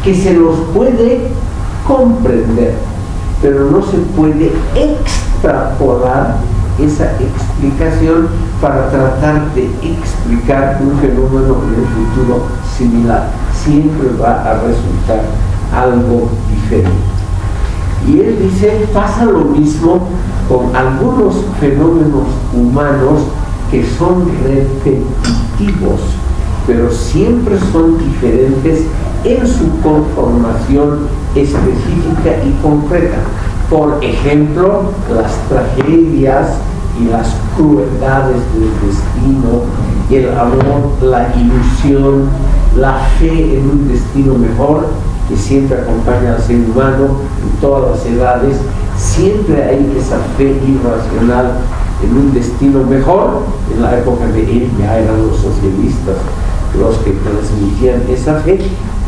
que se los puede comprender, pero no se puede extrapolar esa explicación para tratar de explicar un fenómeno en el futuro similar. Siempre va a resultar algo diferente. Y él dice, pasa lo mismo con algunos fenómenos humanos que son repetitivos, pero siempre son diferentes en su conformación específica y concreta. Por ejemplo, las tragedias y las crueldades del destino, el amor, la ilusión, la fe en un destino mejor, que siempre acompaña al ser humano en todas las edades. Siempre hay esa fe irracional en un destino mejor. En la época de él ya eran los socialistas los que transmitían esa fe,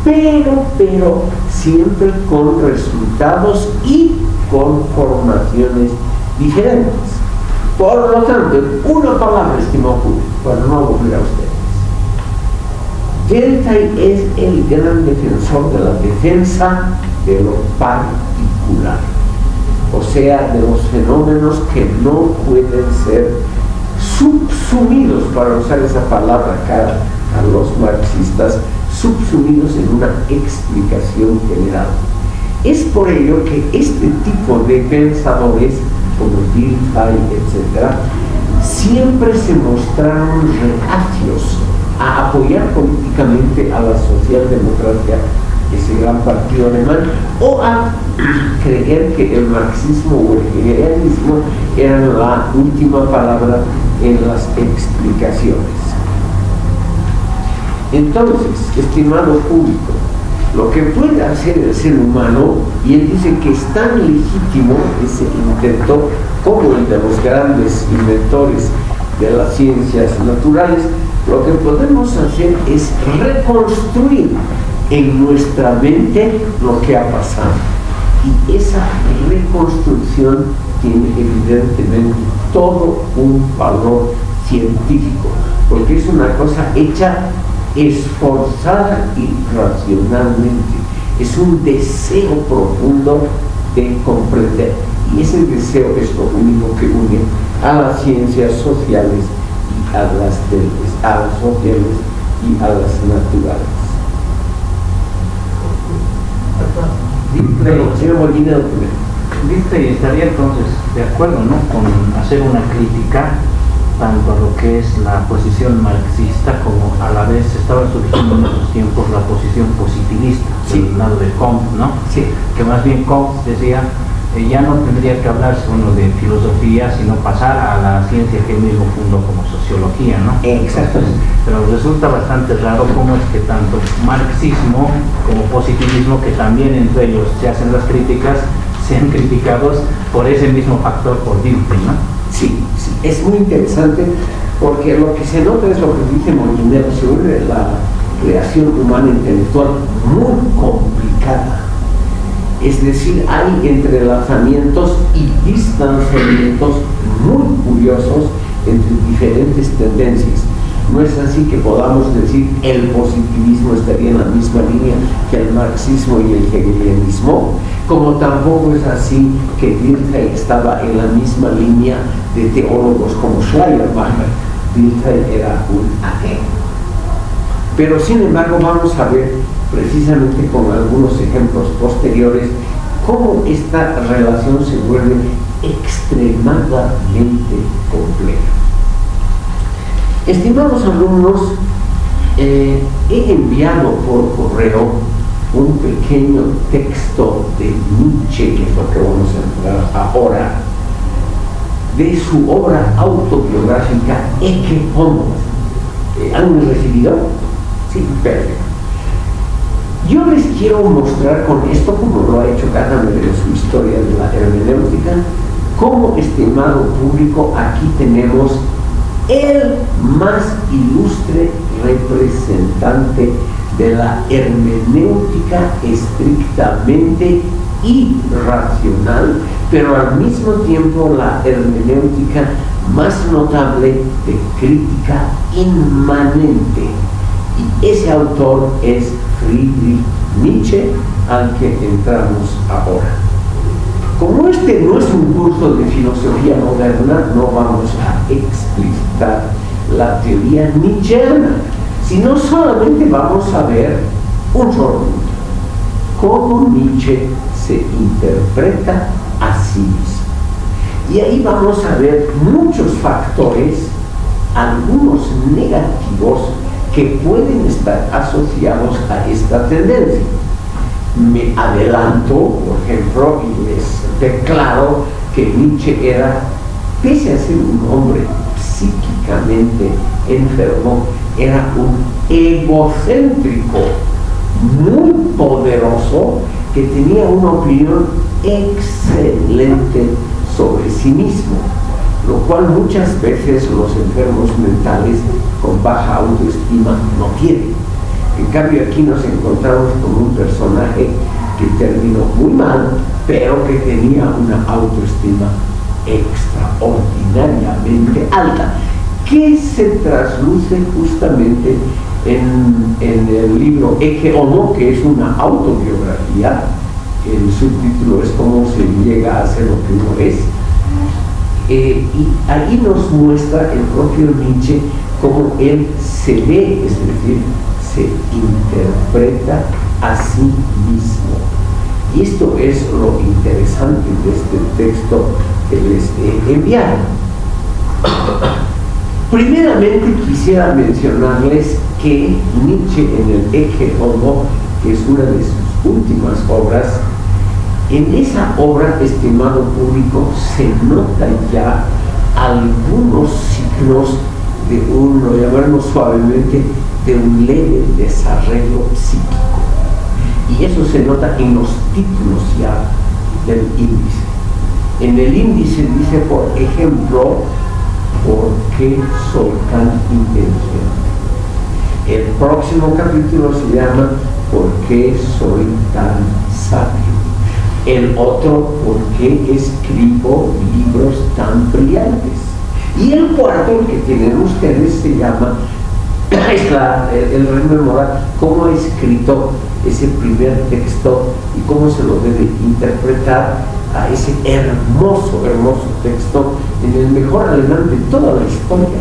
pero siempre con resultados y con formaciones diferentes. Por lo tanto, una palabra, estimado público, para no aburrir a ustedes. Dilthey es el gran defensor de la defensa de lo particular, o sea, de los fenómenos que no pueden ser subsumidos, para usar esa palabra cara a los marxistas, subsumidos en una explicación general. Es por ello que este tipo de pensadores, como Dilthey, etc., siempre se mostraron reacios a apoyar políticamente a la socialdemocracia, ese gran partido alemán, o a creer que el marxismo o el hegelianismo eran la última palabra en las explicaciones. Entonces, estimado público, lo que puede hacer el ser humano, y él dice que es tan legítimo ese intento como el de los grandes inventores de las ciencias naturales, lo que podemos hacer es reconstruir en nuestra mente lo que ha pasado. Y esa reconstrucción tiene evidentemente todo un valor científico, porque es una cosa hecha esforzada y racionalmente. Es un deseo profundo de comprender, y ese deseo es lo único que une a las ciencias sociales y a las sociales y a las naturales. Dilthey estaría entonces de acuerdo, ¿no?, con hacer una crítica tanto a lo que es la posición marxista, como a la vez estaba surgiendo en esos tiempos la posición positivista, sí, del lado de Comte, ¿no? Sí. Que más bien Comte decía, ya no tendría que hablarse uno de filosofía, sino pasar a la ciencia que él mismo fundó como sociología, ¿no? Exactamente. Pero resulta bastante raro cómo es que tanto marxismo como positivismo, que también entre ellos se hacen las críticas, sean criticados por ese mismo factor, por Dilthey, ¿no? Sí, sí, es muy interesante, porque lo que se nota es lo que dice Molinero, se vuelve la creación humana intelectual muy complicada. Es decir, hay entrelazamientos y distanciamientos muy curiosos entre diferentes tendencias. No es así que podamos decir el positivismo estaría en la misma línea que el marxismo y el hegelianismo, como tampoco es así que Dilthey estaba en la misma línea de teólogos como Schleiermacher. Dilthey era un ateo. Pero sin embargo vamos a ver precisamente con algunos ejemplos posteriores cómo esta relación se vuelve extremadamente compleja. Estimados alumnos, he enviado por correo un pequeño texto de Nietzsche, que es lo que vamos a entrar ahora, de su obra autobiográfica Ecce Homo. ¿Han recibido? Sí, perfecto. Yo les quiero mostrar con esto, como lo ha hecho Gadamer en su historia de la hermenéutica, cómo, estimado público, aquí tenemos el más ilustre representante de la hermenéutica estrictamente irracional, pero al mismo tiempo la hermenéutica más notable de crítica inmanente. Y ese autor es Friedrich Nietzsche al que entramos ahora. Como este no es un curso de filosofía moderna, no vamos a explicitar la teoría nietzscheana, sino solamente vamos a ver un solo punto: cómo Nietzsche se interpreta a sí mismo. Y ahí vamos a ver muchos factores, algunos negativos, que pueden estar asociados a esta tendencia. Me adelanto, por ejemplo, y les declaro que Nietzsche era, pese a ser un hombre psíquicamente enfermo, era un egocéntrico muy poderoso que tenía una opinión excelente sobre sí mismo, lo cual muchas veces los enfermos mentales con baja autoestima no tienen. En cambio, aquí nos encontramos con un personaje que terminó muy mal, pero que tenía una autoestima extraordinariamente alta, que se trasluce justamente en el libro Ecce Homo, que es una autobiografía. El subtítulo es cómo se llega a ser lo que uno es. Y ahí nos muestra el propio Nietzsche cómo él se ve, es decir, se interpreta a sí mismo. Y esto es lo interesante de este texto que les he enviado. Primeramente quisiera mencionarles que Nietzsche, en el Ecce Homo, que es una de sus últimas obras, en esa obra, estimado público, se nota ya algunos signos de un, lo llamaremos suavemente, de un leve desarreglo psíquico. Y eso se nota en los títulos ya del índice. En el índice dice, por ejemplo, ¿por qué soy tan inteligente? El próximo capítulo se llama ¿por qué soy tan sabio? El otro, ¿por qué escribo libros tan brillantes? Y el cuarto, el que tienen ustedes, se llama el rememorar cómo ha escrito ese primer texto y cómo se lo debe interpretar a ese hermoso texto en el mejor alemán de toda la historia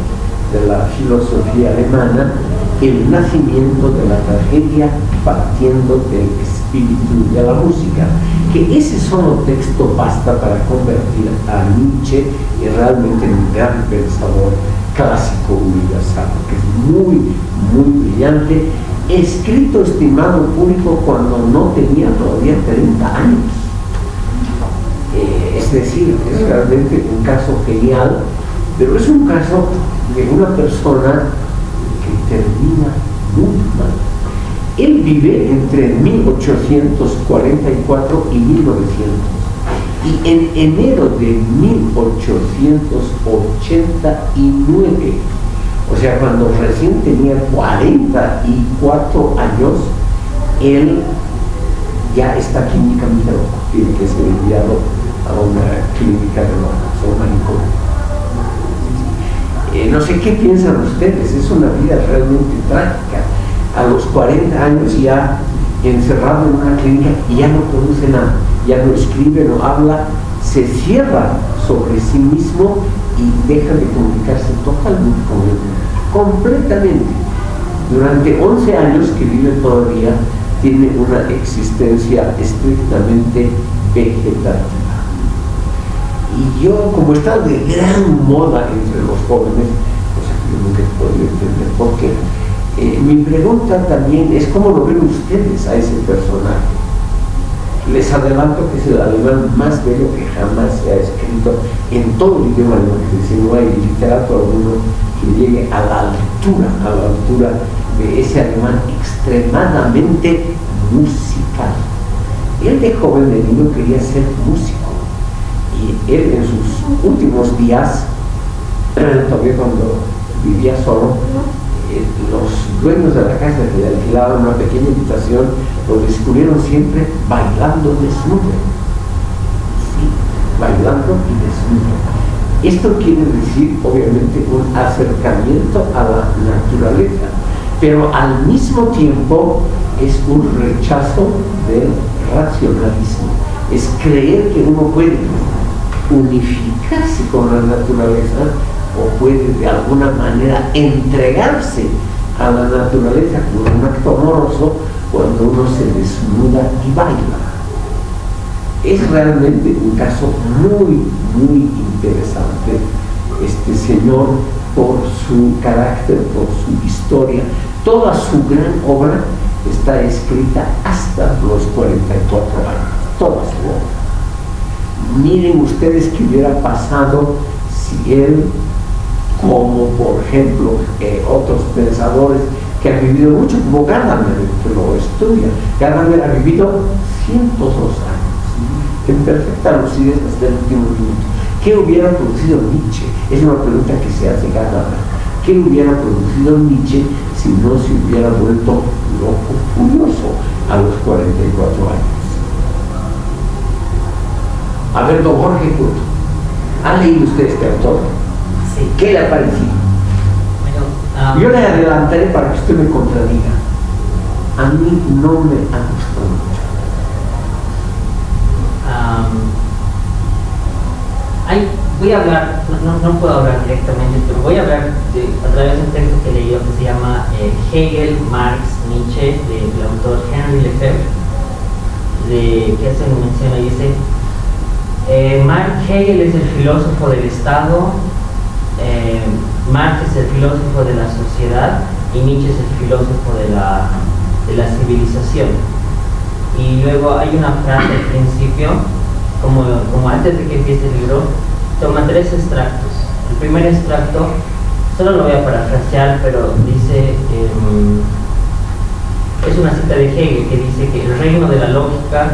de la filosofía alemana, el nacimiento de la tragedia partiendo del espíritu de la música, que ese solo texto basta para convertir a Nietzsche realmente en un gran pensador clásico universal, que es muy, muy brillante, escrito, estimado público, cuando no tenía todavía 30 años. Es decir, es realmente un caso genial, pero es un caso de una persona que termina muy mal. Él vive entre 1844 y 1900, y en enero de 1889, o sea, cuando recién tenía 44 años, él ya está clínicamente loco, tiene que ser enviado a una clínica de locos, o manicomio. No sé qué piensan ustedes, es una vida realmente trágica. A los 40 años ya encerrado en una clínica y ya no produce nada, ya no escribe, no habla, se cierra sobre sí mismo y deja de comunicarse totalmente con el mundo, completamente. Durante 11 años que vive todavía, tiene una existencia estrictamente vegetativa. Y yo, como está de gran moda entre los jóvenes, cosa que yo nunca he podido entender por qué, mi pregunta también es cómo lo ven ustedes a ese personaje. Les adelanto que es el alemán más bello que jamás se ha escrito en todo el idioma alemán, es decir, no hay literato alguno que llegue a la altura de ese alemán extremadamente musical. Él de joven, de niño, quería ser músico, y él en sus últimos días, todavía cuando vivía solo, los dueños de la casa que le alquilaban una pequeña habitación lo descubrieron siempre bailando desnudo. Sí, bailando y desnudo. Esto quiere decir, obviamente, un acercamiento a la naturaleza, pero al mismo tiempo es un rechazo del racionalismo, es creer que uno puede unificarse con la naturaleza o puede de alguna manera entregarse a la naturaleza como un acto amoroso cuando uno se desnuda y baila. Es realmente un caso muy, muy interesante este señor por su carácter, por su historia. Toda su gran obra está escrita hasta los 44 años, toda su obra. Miren ustedes qué hubiera pasado si él, como por ejemplo otros pensadores que han vivido mucho, como Gadamer, que lo estudia. Gadamer ha vivido 102 años, en perfecta lucidez hasta el último minuto. ¿Qué hubiera producido Nietzsche? Es una pregunta que se hace Gadamer. ¿Qué hubiera producido Nietzsche si no se hubiera vuelto loco, furioso a los 44 años? A ver, don Jorge Couto, ¿ha leído usted este autor? Sí. ¿Qué le ha parecido? Bueno, yo le adelantaré para que usted me contradiga. A mí no me ha gustado mucho. voy a hablar, no puedo hablar directamente, pero voy a hablar a través de un texto que leí que se llama Hegel, Marx, Nietzsche, del autor Henry Lefebvre, que hace una mención y dice: Hegel es el filósofo del Estado, Marx es el filósofo de la sociedad y Nietzsche es el filósofo de la civilización. Y luego hay una frase al principio, como antes de que empiece el libro, toma 3 extractos. El primer extracto, solo lo voy a parafrasear, pero dice, es una cita de Hegel que dice que el reino de la lógica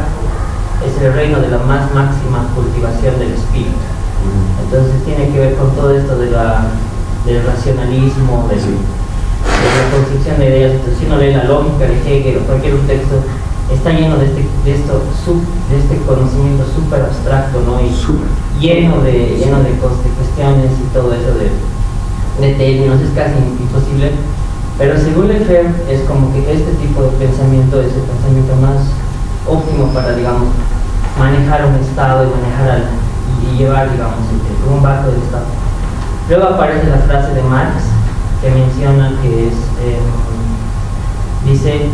es el reino de la más máxima cultivación del espíritu. Entonces tiene que ver con todo esto del racionalismo, de la construcción de ideas. Entonces, si uno lee la lógica de Hegel o cualquier texto, está lleno de este conocimiento súper abstracto, ¿no? Y lleno de cuestiones y todo eso de términos, es casi imposible. Pero según Lefebvre, es como que este tipo de pensamiento es el pensamiento más óptimo para, digamos, manejar un estado y llevar, digamos, un barco del estado. Luego aparece la frase de Marx que menciona que dice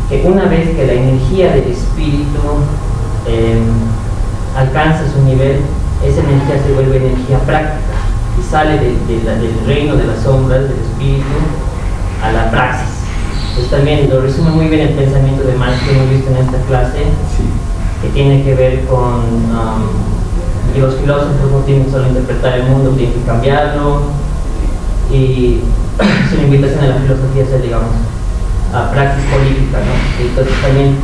que una vez que la energía del espíritu alcanza su nivel, esa energía se vuelve energía práctica y sale del reino de las sombras, del espíritu, a la praxis. Pues también lo resume muy bien el pensamiento de Marx que hemos visto en esta clase, que tiene que ver con que los filósofos no tienen solo interpretar el mundo, tienen que cambiarlo, y es una invitación a la filosofía a ser, digamos, a praxis política, ¿no? Entonces también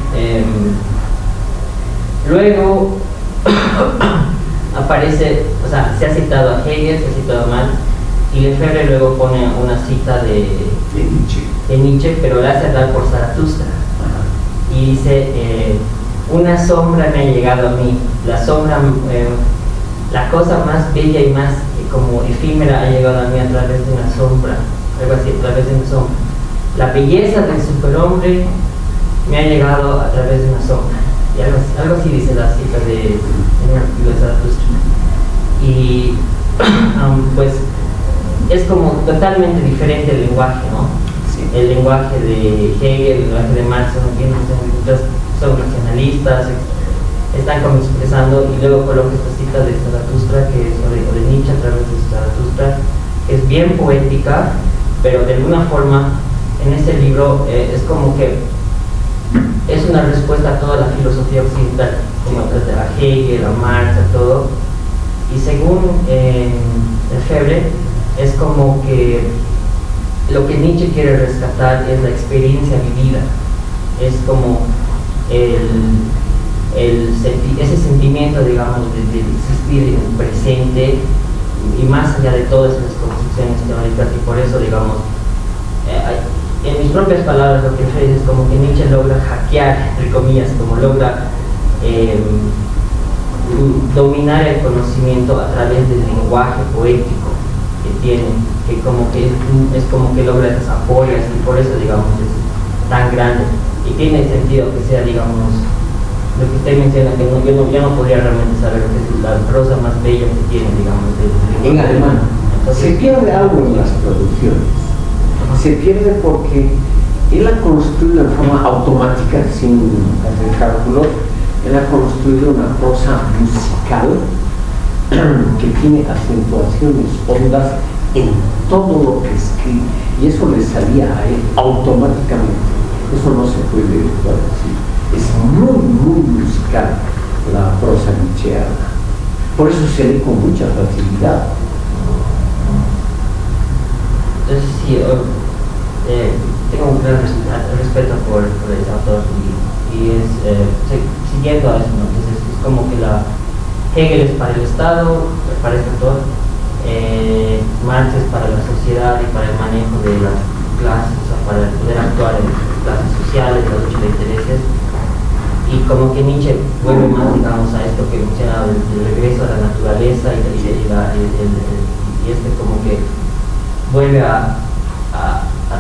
luego aparece, o sea, se ha citado a Hegel, se ha citado a Marx, y Lefebvre luego pone una cita de Nietzsche, pero la hace hablar por Zaratustra, y dice: una sombra me ha llegado a mí, la sombra, la cosa más bella y más como efímera ha llegado a mí a través de una sombra, algo así, a través de una sombra. La belleza del superhombre me ha llegado a través de una sombra. Y algo así dice la cita de Zaratustra. Y pues es como totalmente diferente el lenguaje, ¿no? Sí. El lenguaje de Hegel, el lenguaje de Marx, son racionalistas, están como expresando, y luego coloca esta cita de Zaratustra, que es o de Nietzsche a través de Zaratustra, que es bien poética, pero de alguna forma en este libro es como que es una respuesta a toda la filosofía occidental, como a Hegel, a Marx, a todo. Y según Lefebvre, es como que lo que Nietzsche quiere rescatar es la experiencia vivida, es como ese sentimiento, digamos, de existir en el presente y más allá de todas esas construcciones teóricas. Y por eso, digamos, en mis propias palabras, lo que Fred es como que Nietzsche logra hackear, entre comillas, como logra dominar el conocimiento a través del lenguaje poético que tiene, que como que es como que logra esas apoyas, y por eso, digamos, es tan grande. y tiene sentido que sea, digamos, lo que usted menciona, que yo no podría realmente saber lo que es la prosa más bella que tiene, digamos, en alemán. Se pierde algo en las traducciones. Se pierde porque él ha construido de forma automática, sin hacer cálculos, él ha construido una prosa musical que tiene acentuaciones hondas en todo lo que escribe, y eso le salía a él automáticamente. Eso no se puede traducir. Es muy musical la prosa nietzscheana. Por eso se lee con mucha facilidad. Entonces sí, tengo un gran respeto por ese autor y es siguiendo a eso, ¿no? Entonces es como que Hegel es para el Estado, para este autor, Marx es para la sociedad y para el manejo de las clases, o sea, para poder actuar en clases sociales, la lucha de intereses, y como que Nietzsche vuelve más, digamos, a esto que mencionaba del regreso a la naturaleza y como que vuelve a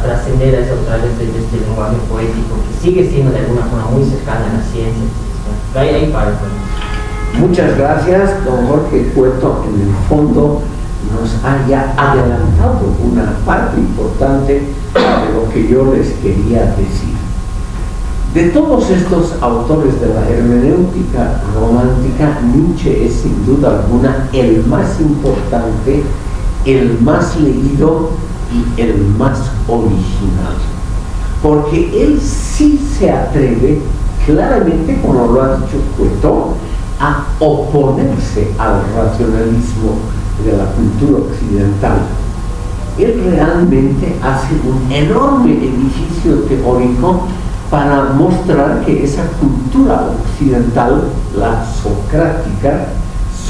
trascender a eso a través de este lenguaje poético que sigue siendo de alguna forma muy cercana a la ciencia. Ahí para. Muchas gracias, don Jorge Cueto. En el fondo nos haya adelantado una parte importante de lo que yo les quería decir. De todos estos autores de la hermenéutica romántica, Nietzsche es sin duda alguna el más importante, el más leído y el más original, porque él sí se atreve claramente, como lo ha dicho Cueto, a oponerse al racionalismo de la cultura occidental. Él realmente hace un enorme edificio teórico para mostrar que esa cultura occidental, la socrática,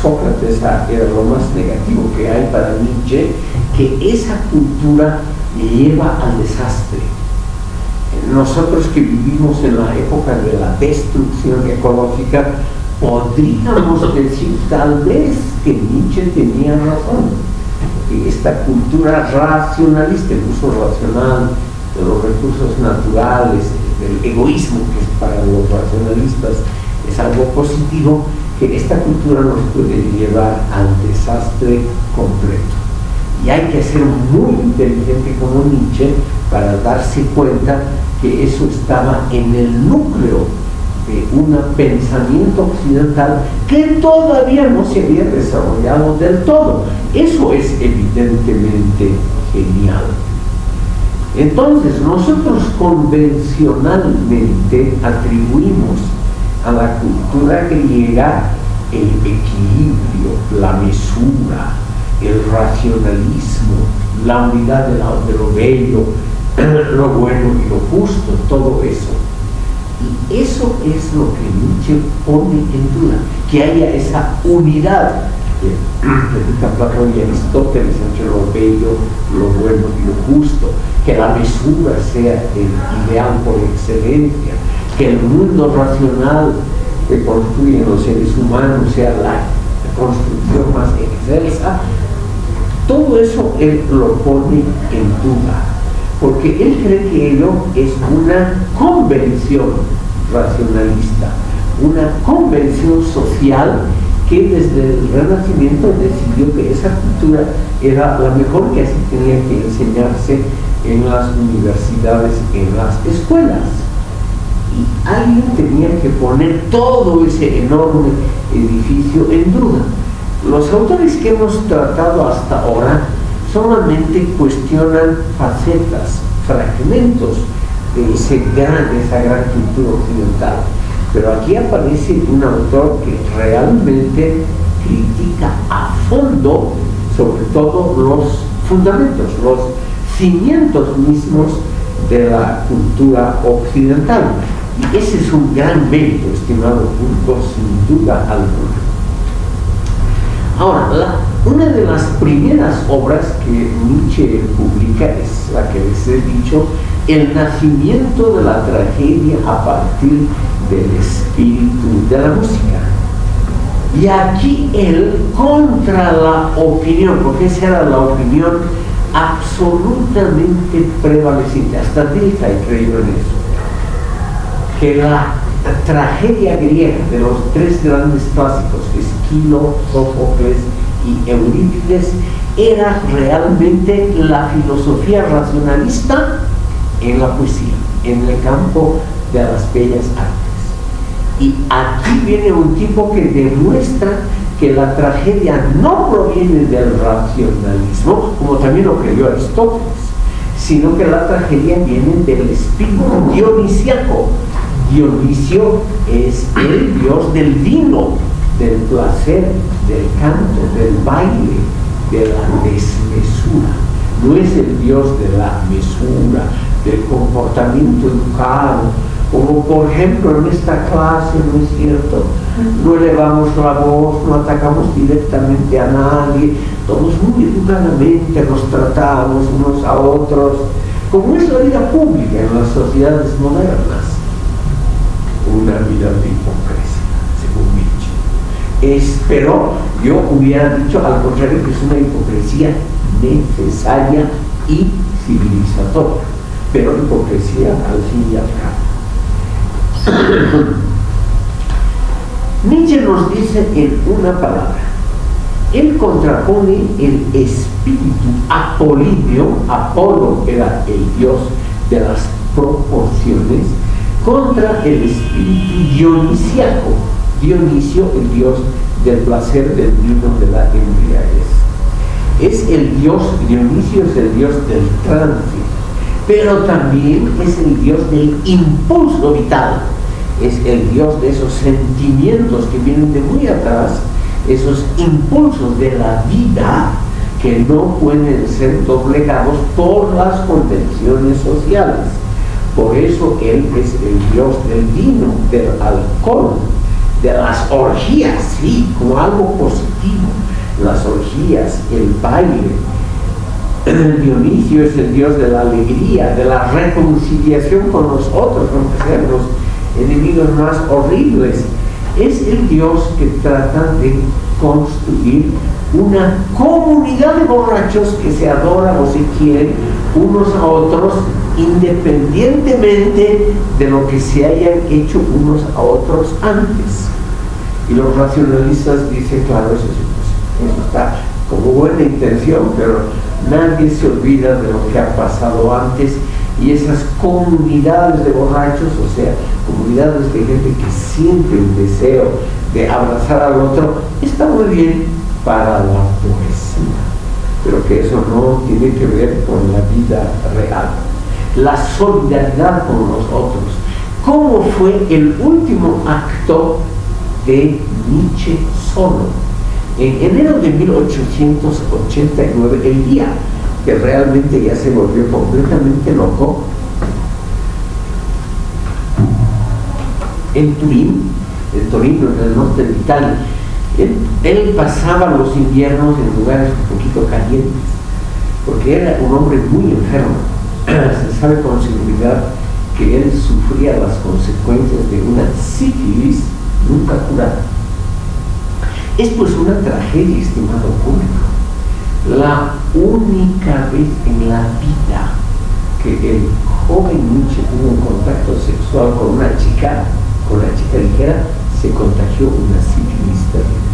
Sócrates era lo más negativo que hay para Nietzsche, que esa cultura lleva al desastre. Nosotros que vivimos en la época de la destrucción ecológica, podríamos decir tal vez que Nietzsche tenía razón, que esta cultura racionalista, el uso racional de los recursos naturales, del egoísmo, que para los racionalistas es algo positivo, que esta cultura nos puede llevar al desastre completo. Y hay que ser muy inteligente como Nietzsche para darse cuenta que eso estaba en el núcleo de un pensamiento occidental que todavía no se había desarrollado del todo. Eso es evidentemente genial. Entonces, nosotros convencionalmente atribuimos a la cultura griega el equilibrio, la mesura, el racionalismo, la unidad de lo bello, lo bueno y lo justo, todo eso. Y eso es lo que Nietzsche pone en duda, que haya esa unidad que dedica Platón y Aristóteles entre lo bello, lo bueno y lo justo, que la mesura sea el ideal por excelencia, que el mundo racional que construyen los seres humanos sea la construcción más excelsa. Todo eso él lo pone en duda, porque él cree que ello es una convención racionalista, una convención social que desde el Renacimiento decidió que esa cultura era la mejor, que así tenía que enseñarse en las universidades, en las escuelas. Y alguien tenía que poner todo ese enorme edificio en duda. Los autores que hemos tratado hasta ahora solamente cuestionan facetas, fragmentos de esa gran cultura occidental. Pero aquí aparece un autor que realmente critica a fondo, sobre todo los fundamentos, los cimientos mismos de la cultura occidental. Y ese es un gran mérito, estimado público, sin duda alguna. Ahora, una de las primeras obras que Nietzsche publica es la que les he dicho, el nacimiento de la tragedia a partir del espíritu de la música. Y aquí él, contra la opinión, porque esa era la opinión absolutamente prevaleciente, hasta Dilthey creyó en eso, que la tragedia griega de los tres grandes clásicos, Esquilo, Sófocles y Eurípides, era realmente la filosofía racionalista en la poesía, en el campo de las bellas artes. Y aquí viene un tipo que demuestra que la tragedia no proviene del racionalismo, como también lo creyó Aristóteles, sino que la tragedia viene del espíritu dionisiaco. Dionisio es el dios del vino, del placer, del canto, del baile, de la desmesura. No es el dios de la mesura, del comportamiento educado, como por ejemplo en esta clase, ¿no es cierto? No elevamos la voz, no atacamos directamente a nadie, todos muy educadamente nos tratamos unos a otros, como es la vida pública en las sociedades modernas. Una vida de hipocresía, según Nietzsche. Pero yo hubiera dicho al contrario que es una hipocresía necesaria y civilizatoria, pero hipocresía al fin y al cabo. Nietzsche nos dice en una palabra, él contrapone el espíritu apolíneo, Apolo era el dios de las proporciones, contra el espíritu dionisiaco, Dionisio, el dios del placer, del vino, de la embriaguez. Es el dios, Dionisio es el dios del trance, pero también es el dios del impulso vital, es el dios de esos sentimientos que vienen de muy atrás, esos impulsos de la vida que no pueden ser doblegados por las convenciones sociales. Por eso él es el dios del vino, del alcohol, de las orgías, sí, como algo positivo. Las orgías, el baile. El Dionisio es el dios de la alegría, de la reconciliación con los otros, aunque sean los enemigos más horribles. Es el dios que trata de construir una comunidad de borrachos que se adoran o se quieren unos a otros independientemente de lo que se hayan hecho unos a otros antes. Y los racionalistas dicen, claro, eso está como buena intención, pero nadie se olvida de lo que ha pasado antes, y esas comunidades de borrachos, o sea, comunidades de gente que siente el deseo de abrazar al otro, está muy bien para la poesía, pero que eso no tiene que ver con la vida real. La solidaridad con los otros. ¿Cómo fue el último acto de Nietzsche solo? En enero de 1889, el día que realmente ya se volvió completamente loco, en Turín, en Torino, en el norte de Italia, él pasaba los inviernos en lugares un poquito calientes, porque era un hombre muy enfermo. Se sabe con seguridad que él sufría las consecuencias de una sífilis nunca curada. Es pues una tragedia, estimado público. La única vez en la vida que el joven Nietzsche tuvo un contacto sexual con una chica ligera, se contagió una sífilis terrible.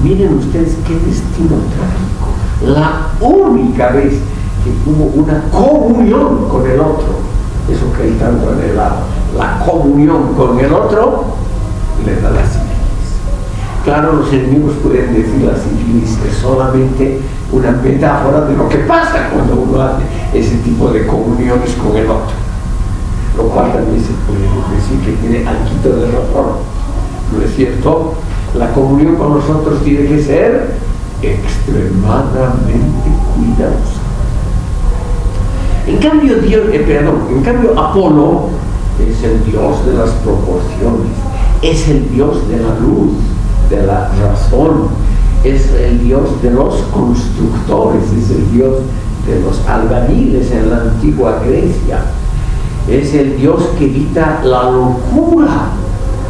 Miren ustedes qué destino trágico. La única vez que tuvo una comunión con el otro, eso que él tanto anhelaba, la comunión con el otro, le da la sífilis. Claro, los enemigos pueden decir la sífilis es solamente una metáfora de lo que pasa cuando uno hace ese tipo de comuniones con el otro, lo cual también se puede decir que tiene alquito de razón, ¿no es cierto? La comunión con los otros tiene que ser extremadamente cuidadosa. En cambio, Apolo es el dios de las proporciones, es el dios de la luz, de la razón, es el dios de los constructores, es el dios de los albañiles en la antigua Grecia, es el dios que evita la locura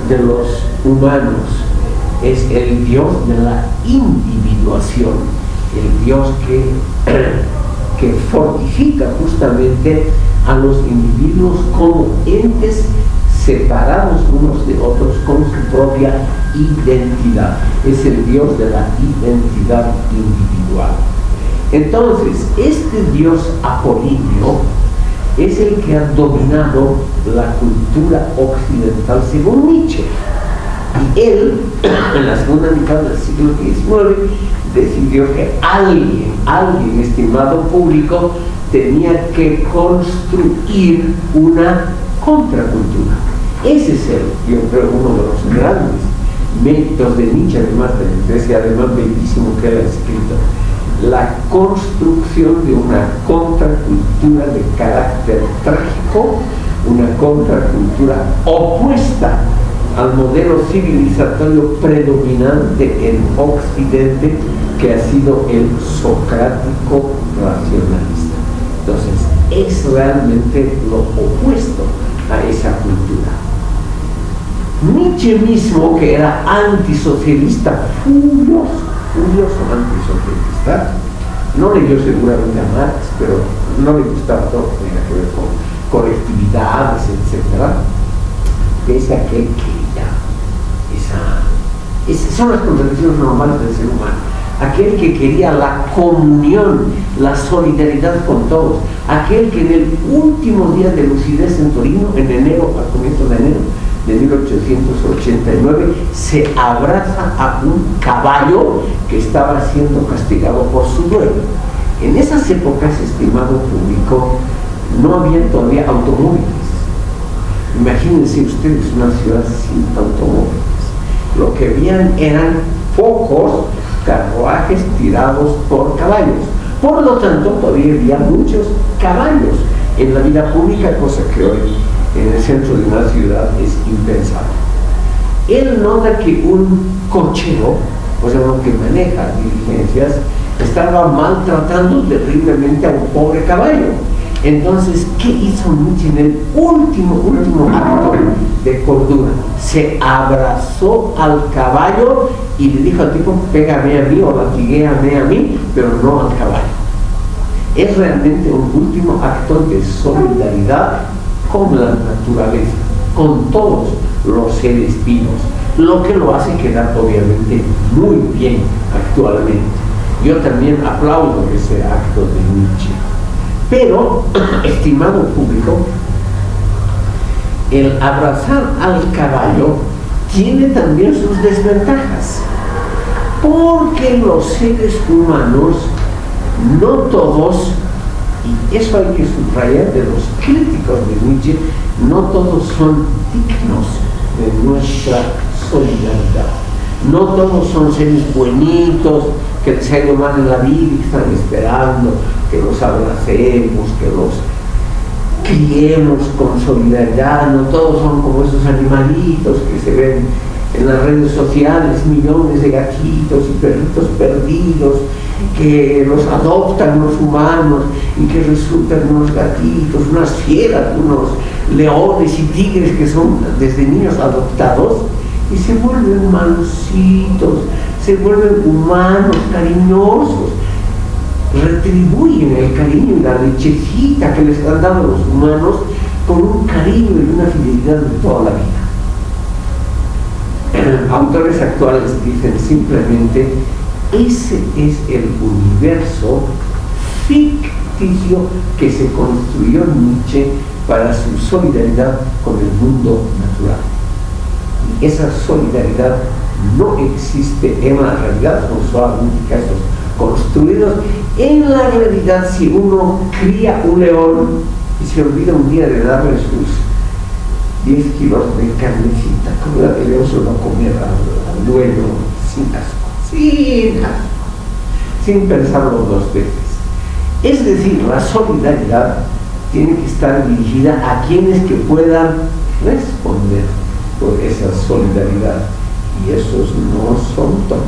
de los humanos, es el dios de la individuación, el dios que fortifica justamente a los individuos como entes separados unos de otros con su propia identidad. Es el Dios de la identidad individual. Entonces, este Dios apolíneo es el que ha dominado la cultura occidental según Nietzsche. Y él, en la segunda mitad del siglo XIX, decidió que alguien, estimado público, tenía que construir una contracultura. Ese es yo creo, uno de los grandes méritos de Nietzsche, además de ese además bellísimo que él ha escrito. La construcción de una contracultura de carácter trágico, una contracultura opuesta al modelo civilizatorio predominante en Occidente, que ha sido el socrático racionalista. Entonces, es realmente lo opuesto a esa cultura. Nietzsche mismo, que era antisocialista, furioso antisocialista, no leyó seguramente a Marx, pero no le gustaba todo lo que tenía que ver con colectividades, etc. Pese a que esas son las contradicciones normales del ser humano. Aquel que quería la comunión, la solidaridad con todos, aquel que en el último día de lucidez en Torino, en enero, al comienzo de enero de 1889, se abraza a un caballo que estaba siendo castigado por su dueño. En esas épocas, estimado público, no había todavía automóviles. Imagínense ustedes una ciudad sin automóviles. Lo que veían eran pocos carruajes tirados por caballos. Por lo tanto, todavía había muchos caballos en la vida pública, cosa que hoy en el centro de una ciudad es impensable. Él nota que un cochero, o sea, uno que maneja diligencias, estaba maltratando terriblemente a un pobre caballo. Entonces, ¿qué hizo Nietzsche en el último acto de cordura? Se abrazó al caballo y le dijo al tipo: pégame a mí o latiguéame a mí, pero no al caballo. Es realmente un último acto de solidaridad con la naturaleza, con todos los seres vivos, lo que lo hace quedar obviamente muy bien actualmente. Yo también aplaudo ese acto de Nietzsche. Pero, estimado público, el abrazar al caballo tiene también sus desventajas, porque los seres humanos, no todos, y eso hay que subrayar de los críticos de Nietzsche, no todos son dignos de nuestra solidaridad. No todos son seres buenitos que les ha ido mal en la vida y están esperando que los abracemos, que los criemos con solidaridad. No todos son como esos animalitos que se ven en las redes sociales, millones de gatitos y perritos perdidos que los adoptan los humanos y que resultan unos gatitos, unas fieras, unos leones y tigres que son desde niños adoptados y se vuelven mancitos, se vuelven humanos, cariñosos, retribuyen el cariño y la lechecita que les han dado los humanos con un cariño y una fidelidad de toda la vida. Autores actuales dicen simplemente: ese es el universo ficticio que se construyó Nietzsche para su solidaridad con el mundo natural. Y esa solidaridad no existe en la realidad, son solamente casos construidos. En la realidad, si uno cría un león y se olvida un día de darle sus 10 kilos de carnecita, como la que león se lo comiera al dueño sin asco, sin pensarlo dos veces. Es decir, la solidaridad tiene que estar dirigida a quienes que puedan responder por esa solidaridad, y esos no son todos.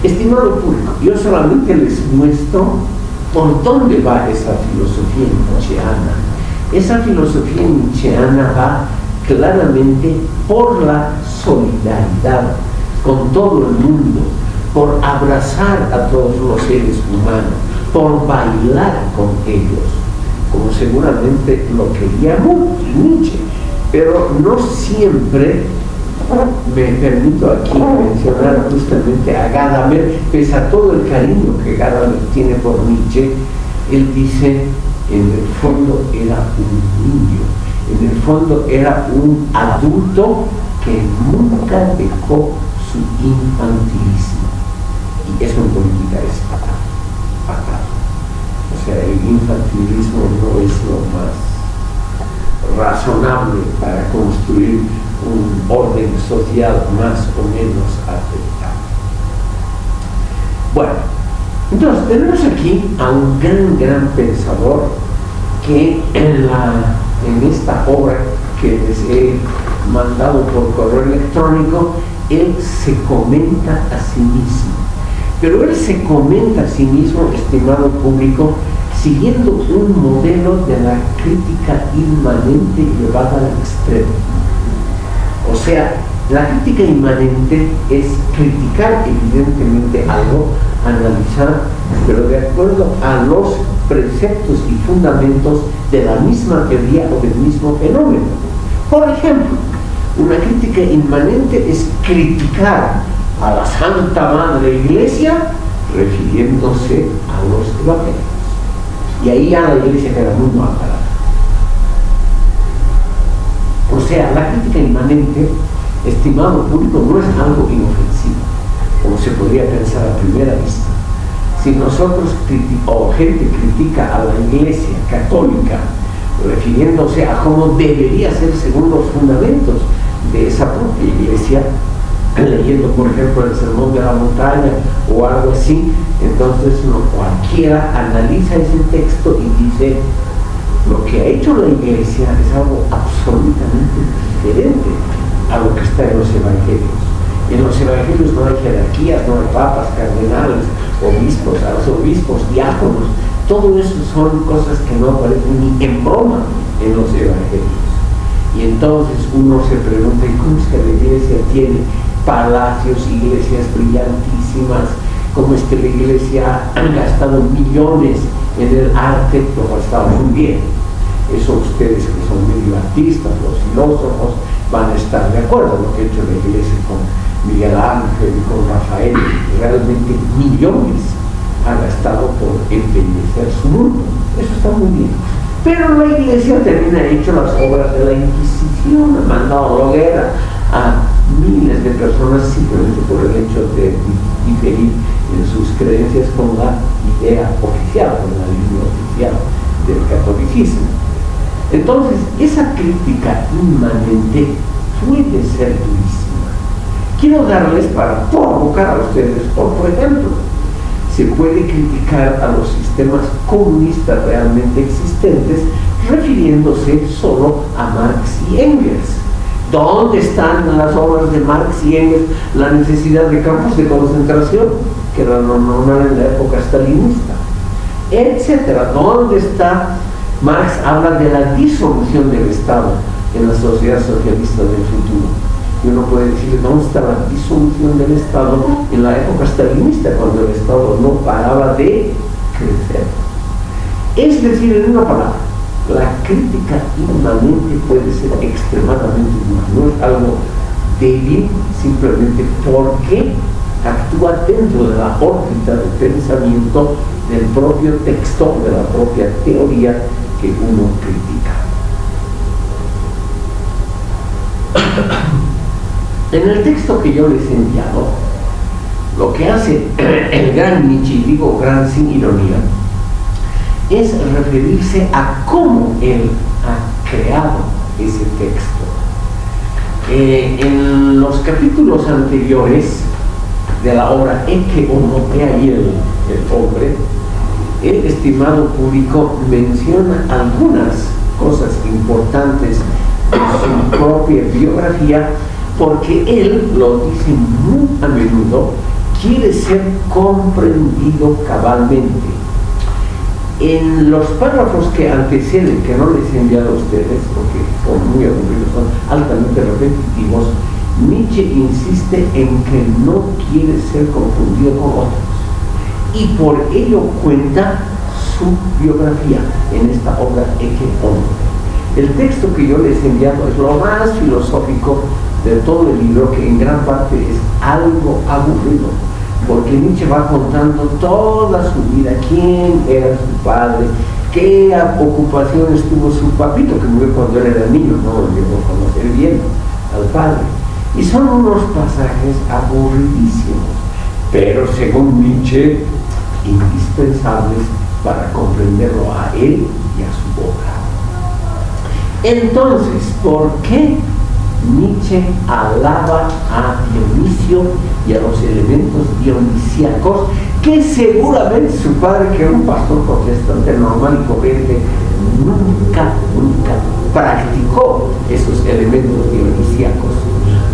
Estimado público, yo solamente les muestro por dónde va esa filosofía nietzscheana. Esa filosofía nietzscheana va claramente por la solidaridad con todo el mundo, por abrazar a todos los seres humanos, por bailar con ellos, como seguramente lo quería Nietzsche. pero no siempre. Me permito aquí mencionar justamente a Gadamer, pese a todo el cariño que Gadamer tiene por Nietzsche, él dice, en el fondo era un niño, en el fondo era un adulto que nunca dejó su infantilismo. Y eso en política es fatal. O sea, el infantilismo no es lo más razonable para construir un orden social más o menos aceptable. Bueno, entonces tenemos aquí a un gran pensador que en esta obra que les he mandado por correo electrónico, él se comenta a sí mismo. Pero él se comenta a sí mismo, estimado público, siguiendo un modelo de la crítica inmanente llevada al extremo. O sea, la crítica inmanente es criticar evidentemente algo, analizar, pero de acuerdo a los preceptos y fundamentos de la misma teoría o del mismo fenómeno. Por ejemplo, una crítica inmanente es criticar a la Santa Madre Iglesia refiriéndose a los evangelios. Y ahí ya la Iglesia queda muy mal parada. O sea, la crítica inmanente, estimado público, no es algo inofensivo, como se podría pensar a primera vista. Si nosotros o gente critica a la Iglesia católica refiriéndose a cómo debería ser según los fundamentos de esa propia Iglesia, leyendo por ejemplo el Sermón de la Montaña o algo así, entonces cualquiera analiza ese texto y dice: lo que ha hecho la Iglesia es algo absolutamente diferente a lo que está en los evangelios. En los evangelios no hay jerarquías, no hay papas, cardenales, obispos, arzobispos, diáconos. Todo eso son cosas que no aparecen ni en broma en los evangelios. Y entonces uno se pregunta: ¿y cómo es que la Iglesia tiene palacios, iglesias brillantísimas? ¿Cómo es que la Iglesia ha gastado millones en el arte? Lo ha gastado muy bien. Eso ustedes que son medio artistas, los filósofos, van a estar de acuerdo. Lo que ha hecho la Iglesia con Miguel Ángel y con Rafael, realmente millones ha gastado por embellecer su mundo. Eso está muy bien. Pero la Iglesia también ha hecho las obras de la Inquisición, ha mandado a la hoguera a miles de personas simplemente por el hecho de diferir en sus creencias con la idea oficial, con la línea oficial del catolicismo. Entonces, esa crítica inmanente puede ser durísima. Quiero darles, para provocar a ustedes, otro ejemplo. Se puede criticar a los sistemas comunistas realmente existentes refiriéndose solo a Marx y Engels. ¿Dónde están en las obras de Marx y Engels la necesidad de campos de concentración, que era lo normal en la época stalinista? Etcétera. ¿Dónde está? Marx habla de la disolución del Estado en la sociedad socialista del futuro. Y uno puede decir: ¿dónde está la disolución del Estado en la época stalinista, cuando el Estado no paraba de crecer? Es decir, en una palabra, la crítica inmanente puede ser extremadamente dura. No es algo débil simplemente porque actúa dentro de la órbita de pensamiento del propio texto, de la propia teoría que uno critica. En el texto que yo les he enviado, lo que hace el gran Nietzsche, y digo gran sin ironía, es referirse a cómo él ha creado ese texto. En los capítulos anteriores de la obra Ecce Homo, he ahí el hombre, el estimado público menciona algunas cosas importantes de su propia biografía, porque él, lo dice muy a menudo, quiere ser comprendido cabalmente. En los párrafos que anteceden, que no les he enviado a ustedes porque son muy aburridos, son altamente repetitivos, Nietzsche insiste en que no quiere ser confundido con otros, y por ello cuenta su biografía en esta obra Ecce Homo. El texto que yo les he enviado es lo más filosófico de todo el libro, que en gran parte es algo aburrido, porque Nietzsche va contando toda su vida, quién era su padre, qué ocupaciones tuvo su papito, que murió cuando él era niño, no llegó a conocer bien al padre. Y son unos pasajes aburridísimos, pero según Nietzsche, indispensables para comprenderlo a él y a su obra. Entonces, ¿por qué Nietzsche alaba a Dionisio y a los elementos dionisíacos que seguramente su padre, que era un pastor protestante normal y corriente, nunca practicó esos elementos dionisíacos?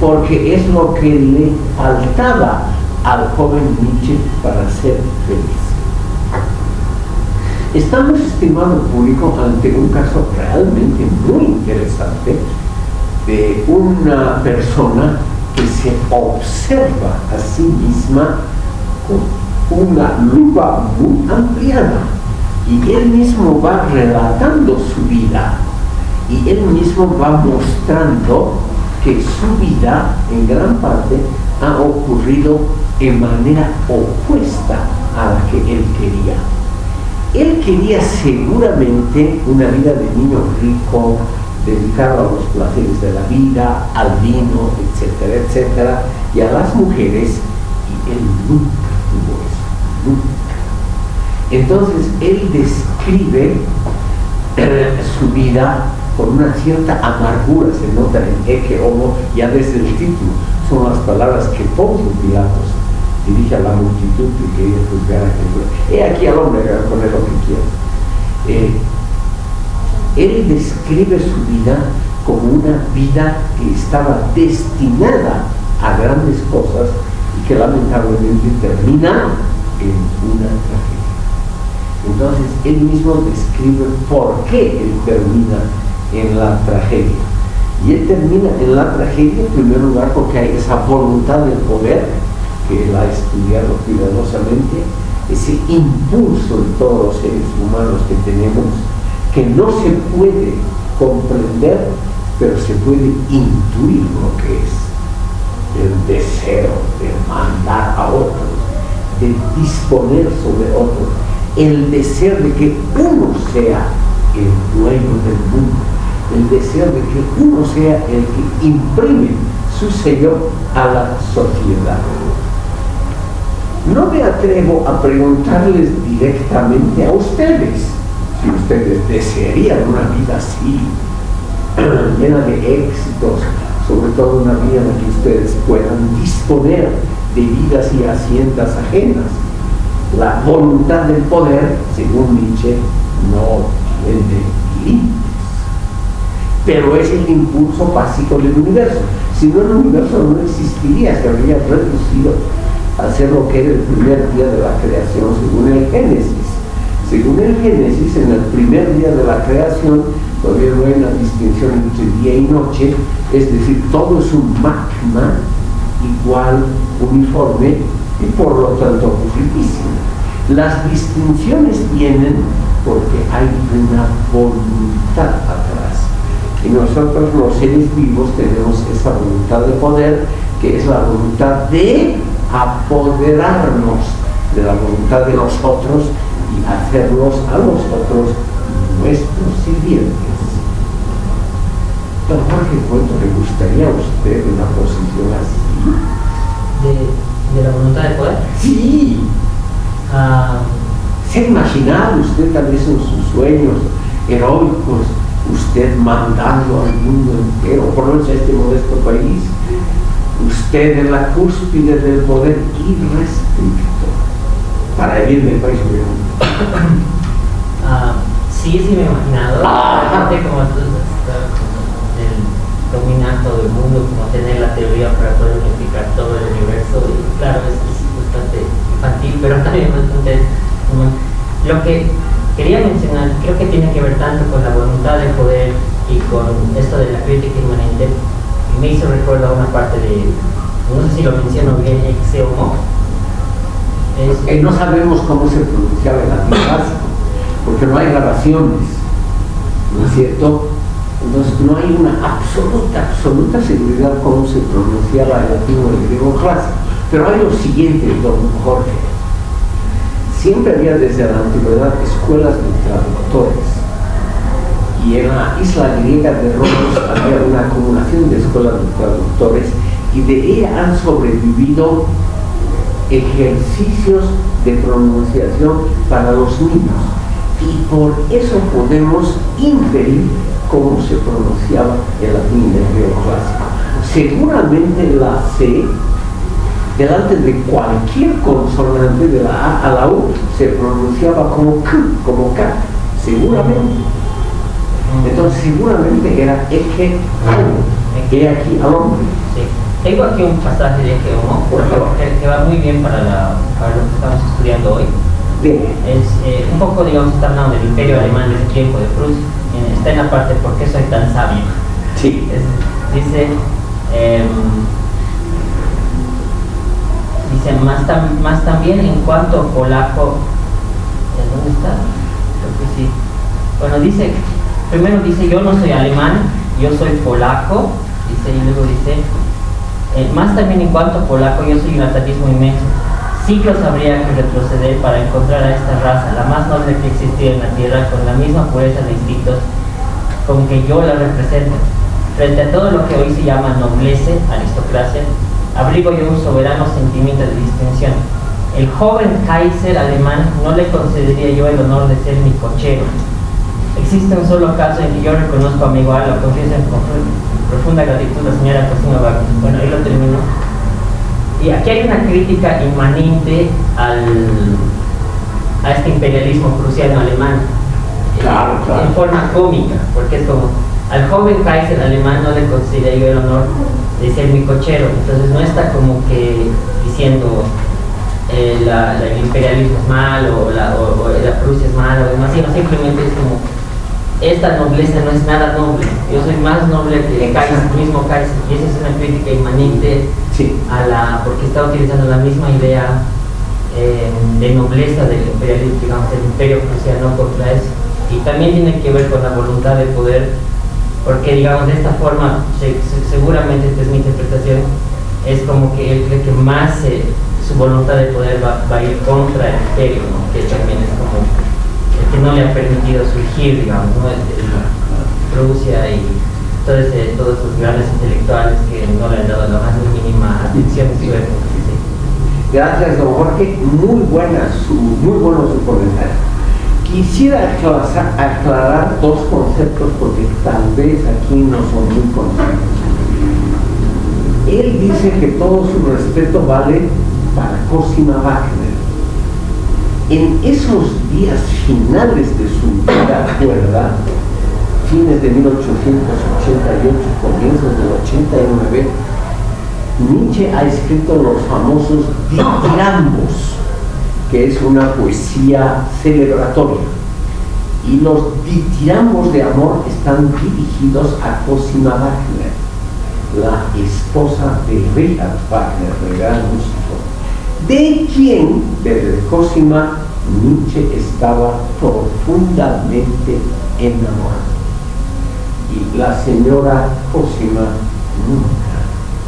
Porque es lo que le faltaba al joven Nietzsche para ser feliz. Estamos, estimado público, ante un caso realmente muy interesante de una persona que se observa a sí misma con una lupa muy ampliada, y él mismo va relatando su vida, y él mismo va mostrando que su vida en gran parte ha ocurrido de manera opuesta a la que él quería. Él quería seguramente una vida de niño rico, dedicado a los placeres de la vida, al vino, etcétera, etcétera, y a las mujeres, y él nunca tuvo eso, nunca. Entonces él describe su vida con una cierta amargura, se nota en Ecce Homo, ya desde el título, son las palabras que Poncio Pilatos dirige a la multitud que quería juzgar a Jesús. He aquí al hombre, que va a poner lo que quiera. Él describe su vida como una vida que estaba destinada a grandes cosas y que lamentablemente termina en una tragedia. Entonces él mismo describe por qué él termina en la tragedia. Y él termina en la tragedia en primer lugar porque hay esa voluntad del poder, que él ha estudiado cuidadosamente, ese impulso de todos los seres humanos que tenemos, que no se puede comprender, pero se puede intuir lo que es el deseo de mandar a otros, de disponer sobre otros, el deseo de que uno sea el dueño del mundo, el deseo de que uno sea el que imprime su sello a la sociedad. No me atrevo a preguntarles directamente a ustedes si ustedes desearían una vida así, llena de éxitos, sobre todo una vida en la que ustedes puedan disponer de vidas y haciendas ajenas. La voluntad del poder, según Nietzsche, no tiene límites, pero es el impulso básico del universo. Si no, el universo no existiría, se habría reducido a ser lo que era el primer día de la creación, según el Génesis. Según el Génesis, en el primer día de la creación todavía no hay una distinción entre día y noche, es decir, todo es un magma igual, uniforme y por lo tanto posibilísimo. Las distinciones vienen porque hay una voluntad atrás, y nosotros los seres vivos tenemos esa voluntad de poder, que es la voluntad de apoderarnos de la voluntad de los otros y hacerlos a los otros nuestros sirvientes. Don Jorge Cuento, ¿le gustaría a usted una posición así? ¿De la voluntad de poder? Sí. ¿Se ha imaginado usted tal vez en sus sueños heroicos, usted mandando al mundo entero, por lo menos a este modesto país, usted en la cúspide del poder irrestricto, para vivir en el país obviamente? Sí me he imaginado. Gente como tú, el dominar todo el mundo, como tener la teoría para poder unificar todo el universo, y claro, es bastante infantil, pero también bastante común. Lo que quería mencionar, creo que tiene que ver tanto con la voluntad de poder y con esto de la crítica inmanente, y me hizo recuerdo a una parte de, no sé si lo menciono bien, Ecce Homo. No sabemos cómo se pronunciaba el latín básico, porque no hay grabaciones, ¿no es cierto? Entonces no hay una absoluta seguridad cómo se pronunciaba el latín o el griego clásico. Pero hay lo siguiente, don Jorge. Siempre había desde la antigüedad escuelas de traductores. Y en la isla griega de Rodos había una acumulación de escuelas de traductores y de ella han sobrevivido ejercicios de pronunciación para los niños. Y por eso podemos inferir cómo se pronunciaba el latín del griego clásico. Seguramente la C, delante de cualquier consonante de la A a la U, se pronunciaba como K, seguramente. Entonces seguramente era Eke, que aquí al hombre. Sí. Tengo aquí un pasaje de Eke Homo, que va muy bien para lo que estamos estudiando hoy. Es un poco, digamos, está hablando del imperio alemán de ese tiempo, de Prusia. Está en la parte ¿por qué soy tan sabio? Sí. Dice más también en cuanto polaco, ¿dónde está? Creo que sí. Bueno, primero dice yo no soy alemán, yo soy polaco, dice, y luego dice más también en cuanto polaco, yo soy un atavismo inmenso. Siglos habría que retroceder para encontrar a esta raza, la más noble que existía en la tierra, con la misma pureza de instintos con que yo la represento. Frente a todo lo que hoy se llama nobleza, aristocracia, abrigo yo un soberano sentimiento de distinción. El joven Kaiser alemán no le concedería yo el honor de ser mi cochero. Existe un solo caso en que yo reconozco a mi igual, lo confieso con profunda gratitud la señora Cosima Wagner. Bueno, ahí lo termino. Y aquí hay una crítica inmanente a este imperialismo prusiano alemán. Claro. En forma cómica, porque es como al joven Kaiser alemán no le concedería yo el honor de ser mi cochero. Entonces no está como que diciendo el imperialismo es malo o la Prusia es mala o demás, sino simplemente es como esta nobleza no es nada noble, yo soy más noble que el Kaiser, el mismo Kaiser, y esa es una crítica inmanente porque está utilizando la misma idea de nobleza del imperialismo, digamos, el imperio prusiano contra eso, y también tiene que ver con la voluntad de poder, porque digamos de esta forma, seguramente esta es mi interpretación, es como que él cree que más su voluntad de poder va a ir contra el imperio, ¿no? Que también es como el que no le ha permitido surgir, digamos, ¿no? Prusia y todos esos grandes intelectuales que no le han dado la más mínima atención en su época. Sí. Gracias, don Jorge. Muy bueno su comentario. Quisiera aclarar dos conceptos porque tal vez aquí no son muy conocidos. Él dice que todo su respeto vale para Cosima Wagner. En esos días finales de su vida cuerda, fines de 1888, comienzos del 89, Nietzsche ha escrito los famosos ditirambos, que es una poesía celebratoria. Y los ditirambos de amor están dirigidos a Cosima Wagner, la esposa de Richard Wagner, el gran músico, de quien, desde Cosima, Nietzsche estaba profundamente enamorado. Y la señora Cosima nunca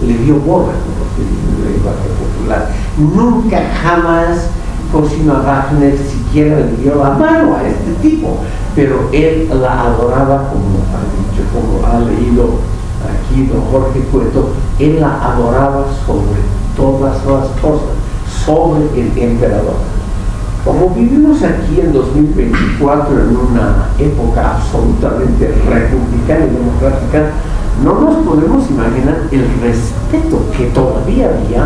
le dio bola, como se dice en el lenguaje popular. Nunca jamás Cosima Wagner siquiera le dio la mano a este tipo, pero él la adoraba, como ha dicho, como ha leído aquí don Jorge Cueto, él la adoraba sobre todas las cosas, sobre el emperador. Como vivimos aquí en 2024 en una época absolutamente republicana y democrática, no nos podemos imaginar el respeto que todavía había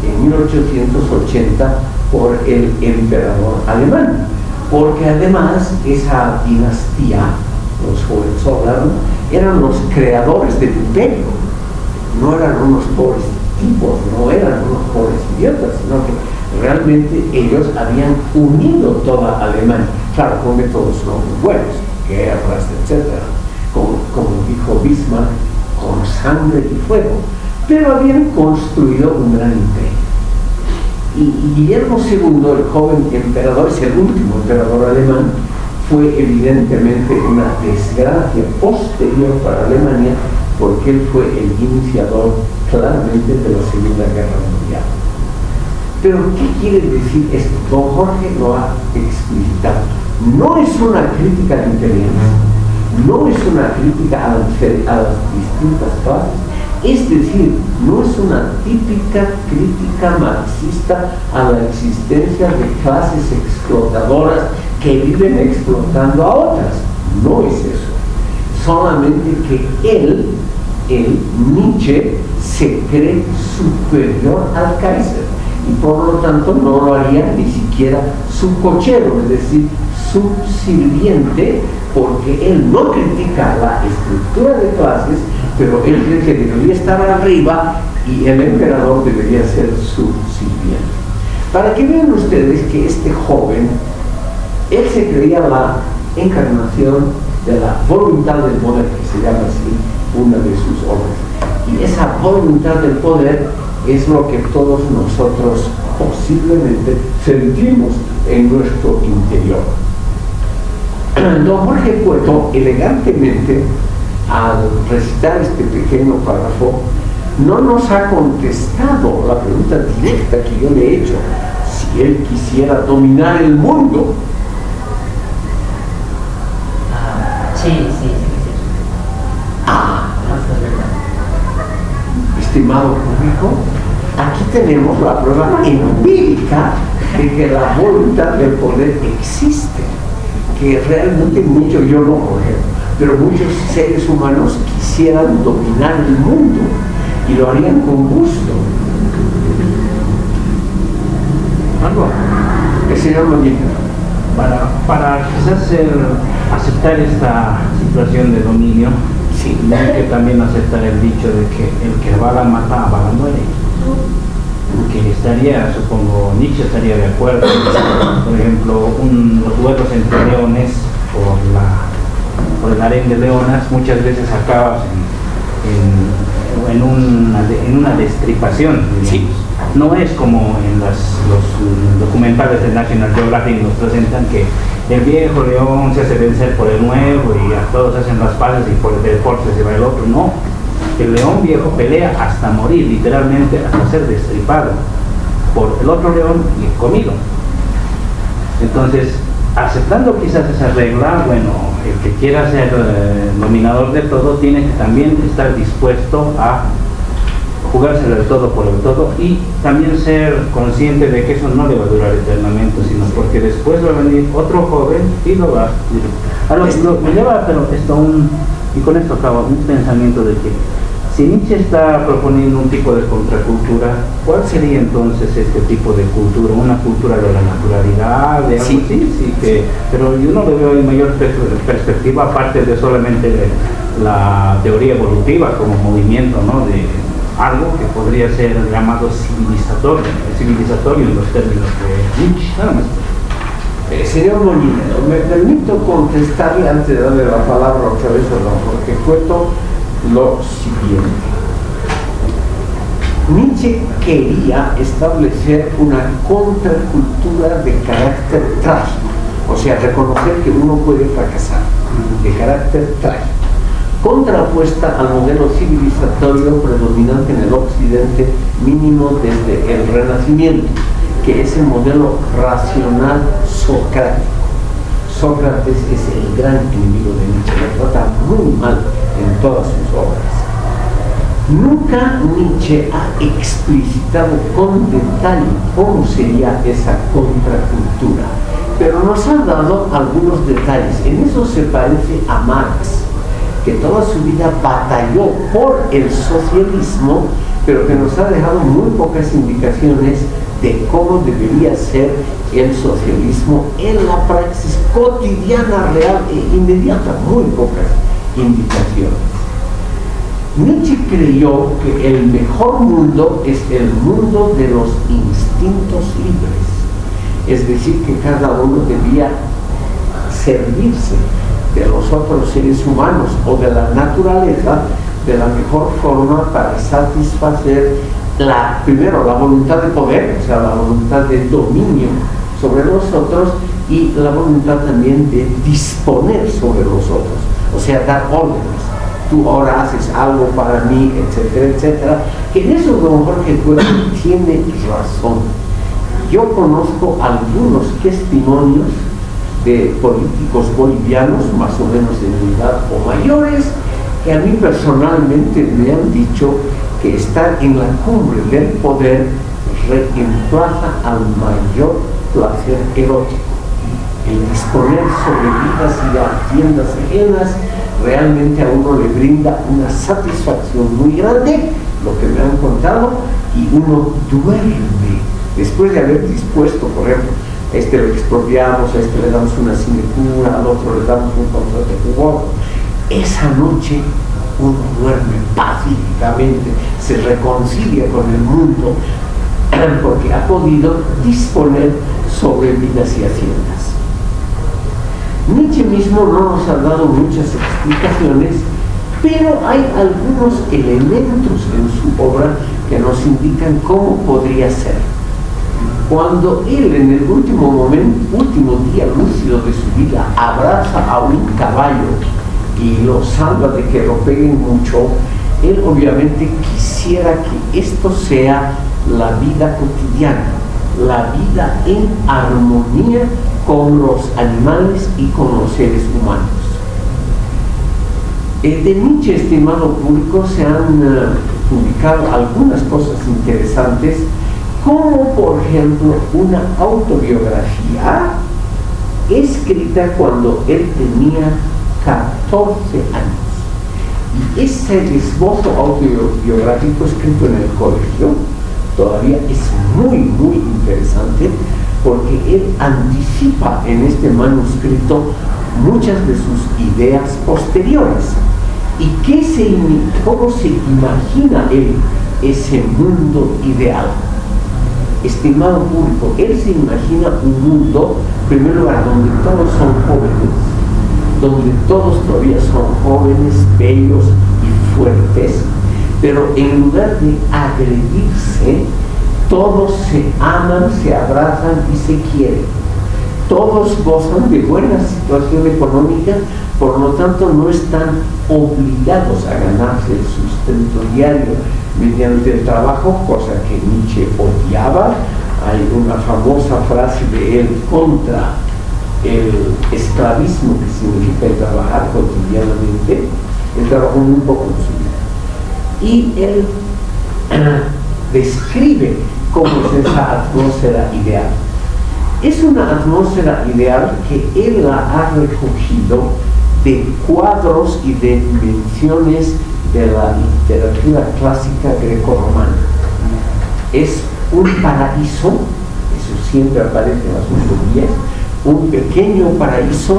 en 1880 por el emperador alemán, porque además esa dinastía, los Hohenzollern, eran los creadores del imperio, no eran unos pobres tipos, no eran unos pobres idiotas, sino que realmente ellos habían unido toda Alemania, claro, con métodos no muy buenos, guerras, etc., como dijo Bismarck, con sangre y fuego, pero habían construido un gran imperio. Y Guillermo II, el joven emperador, es el último emperador alemán, fue evidentemente una desgracia posterior para Alemania, porque él fue el iniciador claramente de la Segunda Guerra Mundial. Pero, ¿qué quiere decir esto? Don Jorge lo ha explicitado. No es una crítica al imperialismo, no es una crítica a las distintas clases, es decir, no es una típica crítica marxista a la existencia de clases explotadoras que viven explotando a otras. No es eso. Solamente que él, Nietzsche, se cree superior al Kaiser y por lo tanto no lo haría ni siquiera su cochero, es decir, su sirviente, porque él no critica la estructura de clases, pero él cree que debería estar arriba y el emperador debería ser su sirviente. Para que vean ustedes que este joven, él se creía la encarnación de la voluntad del poder, que se llama así una de sus obras. Y esa voluntad del poder es lo que todos nosotros posiblemente sentimos en nuestro interior. Don Jorge Cueto, elegantemente, al recitar este pequeño párrafo, no nos ha contestado la pregunta directa que yo le he hecho: si él quisiera dominar el mundo. Sí. Estimado público, aquí tenemos la prueba empírica de que la voluntad del poder existe, que realmente muchos, yo no, por ejemplo, pero muchos seres humanos quisieran dominar el mundo y lo harían con gusto. Algo. El señor Molina. Para quizás aceptar esta situación de dominio, sí, hay que también aceptar el dicho de que el que bala mata, a bala muere. Que estaría, supongo, Nietzsche estaría de acuerdo. Por ejemplo, los duelos entre leones por el harén de leonas muchas veces acaban en una destripación. Sí. No es como en los documentales de National Geographic nos presentan que el viejo león se hace vencer por el nuevo y a todos hacen las paces y por el deporte se va el otro. No, el león viejo pelea hasta morir, literalmente hasta ser destripado por el otro león y comido. Entonces, aceptando quizás esa regla, bueno, el que quiera ser dominador de todo tiene que también estar dispuesto a jugárselo del todo por el todo y también ser consciente de que eso no le va a durar eternamente, sino porque después va a venir otro joven y lo va a... me lleva, pero y con esto acaba, un pensamiento de que si Nietzsche está proponiendo un tipo de contracultura, ¿cuál sería entonces este tipo de cultura? ¿Una cultura de la naturalidad? De algo sí, así, pero yo no le veo en mayor perspectiva, aparte de solamente la teoría evolutiva como movimiento, ¿no? De algo que podría ser llamado civilizatorio en los términos de Nietzsche, nada más. Señor Molina, me permito contestarle antes de darle la palabra otra vez a don Jorge Cueto lo siguiente. Nietzsche quería establecer una contracultura de carácter trágico, o sea, reconocer que uno puede fracasar, de carácter trágico, contrapuesta al modelo civilizatorio predominante en el occidente, mínimo desde el Renacimiento, que es el modelo racional socrático. Sócrates es el gran enemigo de Nietzsche, lo trata muy mal en todas sus obras. Nunca Nietzsche ha explicitado con detalle cómo sería esa contracultura, pero nos ha dado algunos detalles. En eso se parece a Marx, que toda su vida batalló por el socialismo, pero que nos ha dejado muy pocas indicaciones de cómo debería ser el socialismo en la praxis cotidiana, real e inmediata, muy pocas indicaciones. Nietzsche creyó que el mejor mundo es el mundo de los instintos libres, es decir, que cada uno debía servirse de los otros seres humanos o de la naturaleza de la mejor forma para satisfacer primero la voluntad de poder, o sea, la voluntad de dominio sobre los otros, y la voluntad también de disponer sobre los otros, o sea, dar órdenes. Tú ahora haces algo para mí, etcétera, etcétera. Que en eso don Jorge Cuervo tiene razón. Yo conozco algunos testimonios de políticos bolivianos, más o menos de mi edad o mayores, que a mí personalmente me han dicho que estar en la cumbre del poder reemplaza al mayor placer erótico. El disponer sobre vidas y haciendas ajenas realmente a uno le brinda una satisfacción muy grande, lo que me han contado, y uno duerme después de haber dispuesto, por ejemplo, a este lo expropiamos, a este le damos una sinecura, al otro le damos un contrato de jugoso. Esa noche uno duerme pacíficamente, se reconcilia con el mundo porque ha podido disponer sobre vidas y haciendas. Nietzsche mismo no nos ha dado muchas explicaciones, pero hay algunos elementos en su obra que nos indican cómo podría ser. Cuando él en el último día lúcido de su vida abraza a un caballo y lo salva de que lo peguen mucho, él obviamente quisiera que esto sea la vida cotidiana, la vida en armonía con los animales y con los seres humanos. De Nietzsche, estimado público, se han publicado algunas cosas interesantes, como por ejemplo una autobiografía escrita cuando él tenía 14 años. Y ese esbozo autobiográfico escrito en el colegio todavía es muy, muy interesante, porque él anticipa en este manuscrito muchas de sus ideas posteriores. ¿Y cómo se imagina él ese mundo ideal? Estimado público, él se imagina un mundo, en primer lugar, donde todos son jóvenes, donde todos todavía son jóvenes, bellos y fuertes, pero en lugar de agredirse, todos se aman, se abrazan y se quieren. Todos gozan de buena situación económica, por lo tanto no están obligados a ganarse el sustento diario mediante el trabajo, cosa que Nietzsche odiaba. Hay una famosa frase de él contra el esclavismo, que significa el trabajar cotidianamente, el trabajo muy poco en su vida. Y él describe cómo es esa atmósfera ideal. Es una atmósfera ideal que él la ha recogido de cuadros y de menciones de la literatura clásica grecorromana. Es un paraíso, eso siempre aparece en las utopías, un pequeño paraíso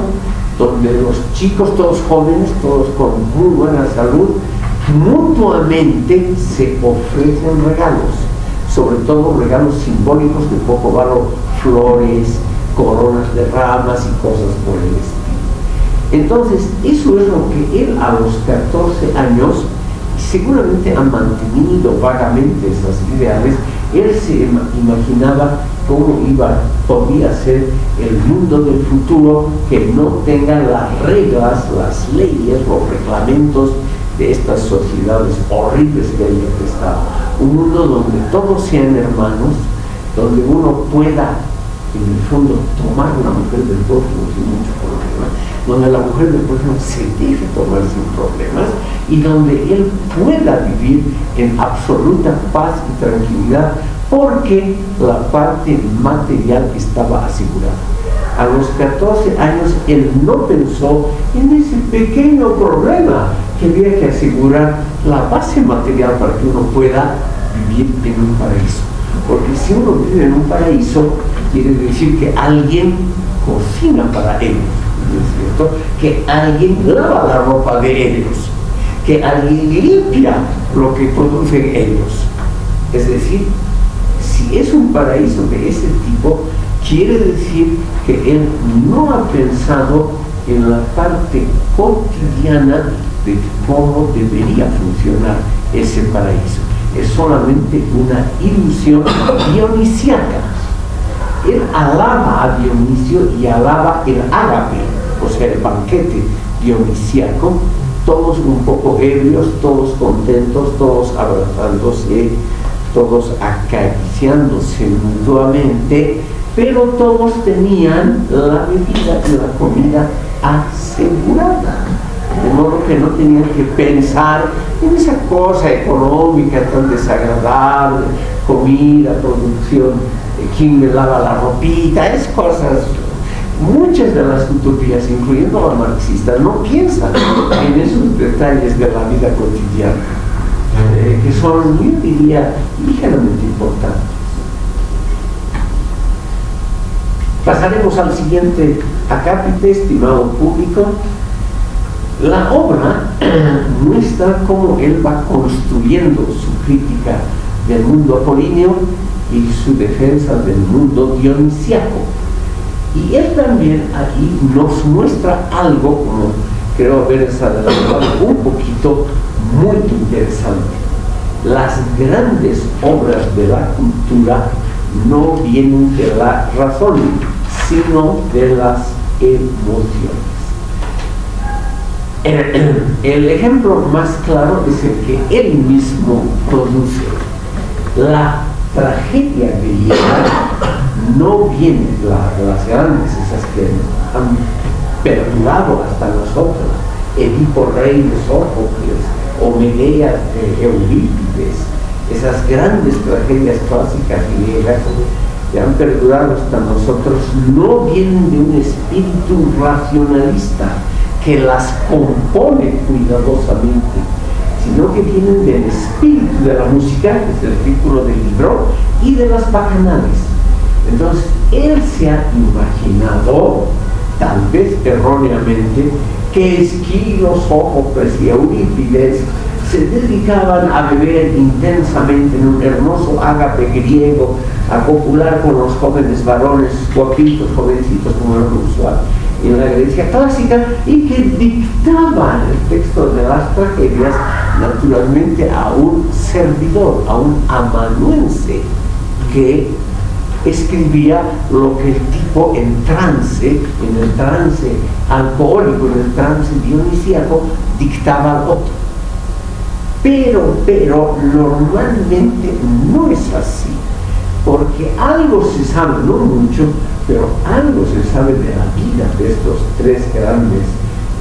donde los chicos, todos jóvenes, todos con muy buena salud, mutuamente se ofrecen regalos, sobre todo regalos simbólicos de poco valor, flores, coronas de ramas y cosas por el estilo. Entonces, eso es lo que él a los 14 años seguramente ha mantenido vagamente esas ideales. Él se imaginaba cómo podía ser el mundo del futuro, que no tenga las reglas, las leyes, los reglamentos de estas sociedades horribles que hay en este estado. Un mundo donde todos sean hermanos, donde uno pueda, en el fondo, tomar una mujer del prójimo sin mucho problema, donde la mujer del prójimo se deje tomar sin problemas y donde él pueda vivir en absoluta paz y tranquilidad, porque la parte material estaba asegurada. A los 14 años él no pensó en ese pequeño problema, que había que asegurar la base material para que uno pueda vivir en un paraíso. Porque si uno vive en un paraíso, quiere decir que alguien cocina para ellos, ¿no es cierto? Que alguien lava la ropa de ellos, que alguien limpia lo que producen ellos. Es decir, si es un paraíso de ese tipo, quiere decir que él no ha pensado en la parte cotidiana de cómo debería funcionar ese paraíso. Es solamente una ilusión dionisiaca. Él alaba a Dionisio y alaba el ágape, o sea, el banquete dionisíaco, todos un poco ebrios, todos contentos, todos abrazándose, todos acariciándose mutuamente, pero todos tenían la bebida y la comida asegurada, de modo que no tenían que pensar en esa cosa económica tan desagradable, comida, producción, quién me lava la ropita, es cosas. Muchas de las utopías, incluyendo la marxista, no piensan en esos detalles de la vida cotidiana, que son, yo diría, ligeramente importantes. Pasaremos al siguiente acápite, estimado público. La obra muestra cómo él va construyendo su crítica del mundo apolíneo y su defensa del mundo dionisíaco. Y él también aquí nos muestra algo, como creo haber adelantado un poquito, muy interesante. Las grandes obras de la cultura no vienen de la razón, sino de las emociones. El ejemplo más claro es el que él mismo produce. La tragedia griega no viene de las grandes, esas que han perdurado hasta nosotros, Edipo Rey de Sófocles o Medea de Eurípides, esas grandes tragedias clásicas griegas que han perdurado hasta nosotros, no vienen de un espíritu racionalista que las compone cuidadosamente, sino que vienen del espíritu de la música, que es el título del libro, y de las bacanales. Entonces, él se ha imaginado, tal vez erróneamente, que Esquilo, Sófocles y Eurípides se dedicaban a beber intensamente en un hermoso ágape griego, a copular con los jóvenes varones, guapitos, jovencitos, como era lo usual en la Grecia clásica, y que dictaban el texto de las tragedias naturalmente a un servidor, a un amanuense, que escribía lo que el tipo en el trance alcohólico, en el trance dionisíaco, dictaba al otro. Pero normalmente no es así, porque algo se sabe, no mucho, pero algo se sabe de la vida de estos tres grandes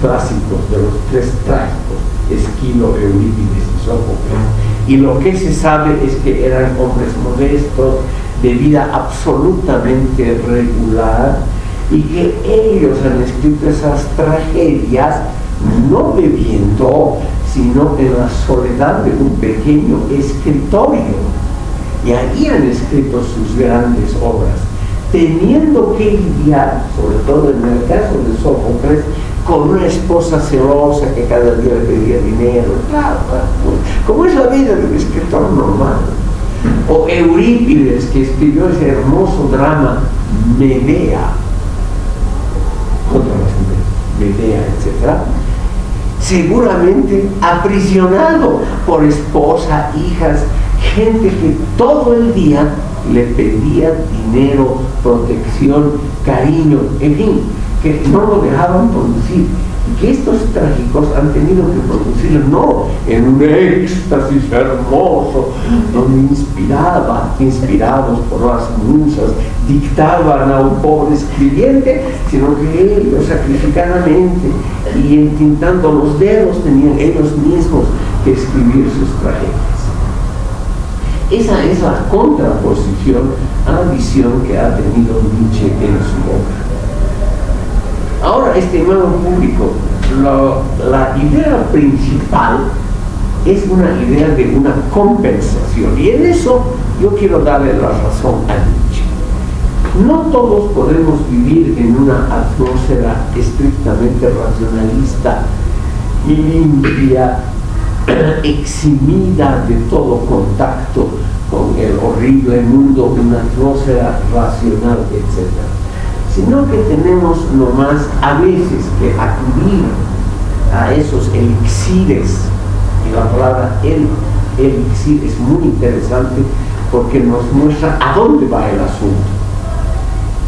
clásicos, de los tres trágicos, Esquilo, Eurípides y Sófocles. Y lo que se sabe es que eran hombres modestos, de vida absolutamente regular, y que ellos han escrito esas tragedias no bebiendo, sino en la soledad de un pequeño escritorio. Y ahí han escrito sus grandes obras, teniendo que lidiar, sobre todo en el caso de Sófocles, con una esposa celosa que cada día le pedía dinero, claro, como es la vida de un escritor normal. O Eurípides, que escribió ese hermoso drama Medea, contra las mujeres, Medea, etc., seguramente aprisionado por esposa, hijas, gente que todo el día le pedía dinero, protección, cariño, en fin, que no lo dejaban producir, y que estos trágicos han tenido que producirlo no en un éxtasis hermoso, donde inspirados por las musas, dictaban a un pobre escribiente, sino que ellos sacrificadamente y entintando los dedos tenían ellos mismos que escribir sus tragedias. Esa es la contraposición a la visión que ha tenido Nietzsche en su obra. Ahora, estimado público, la idea principal es una idea de una compensación, y en eso yo quiero darle la razón a Nietzsche. No todos podemos vivir en una atmósfera estrictamente racionalista y limpia, eximida de todo contacto con el horrible mundo, una atmósfera racional, etc., sino que tenemos nomás a veces que acudir a esos elixires, y la palabra elixir es muy interesante porque nos muestra a dónde va el asunto.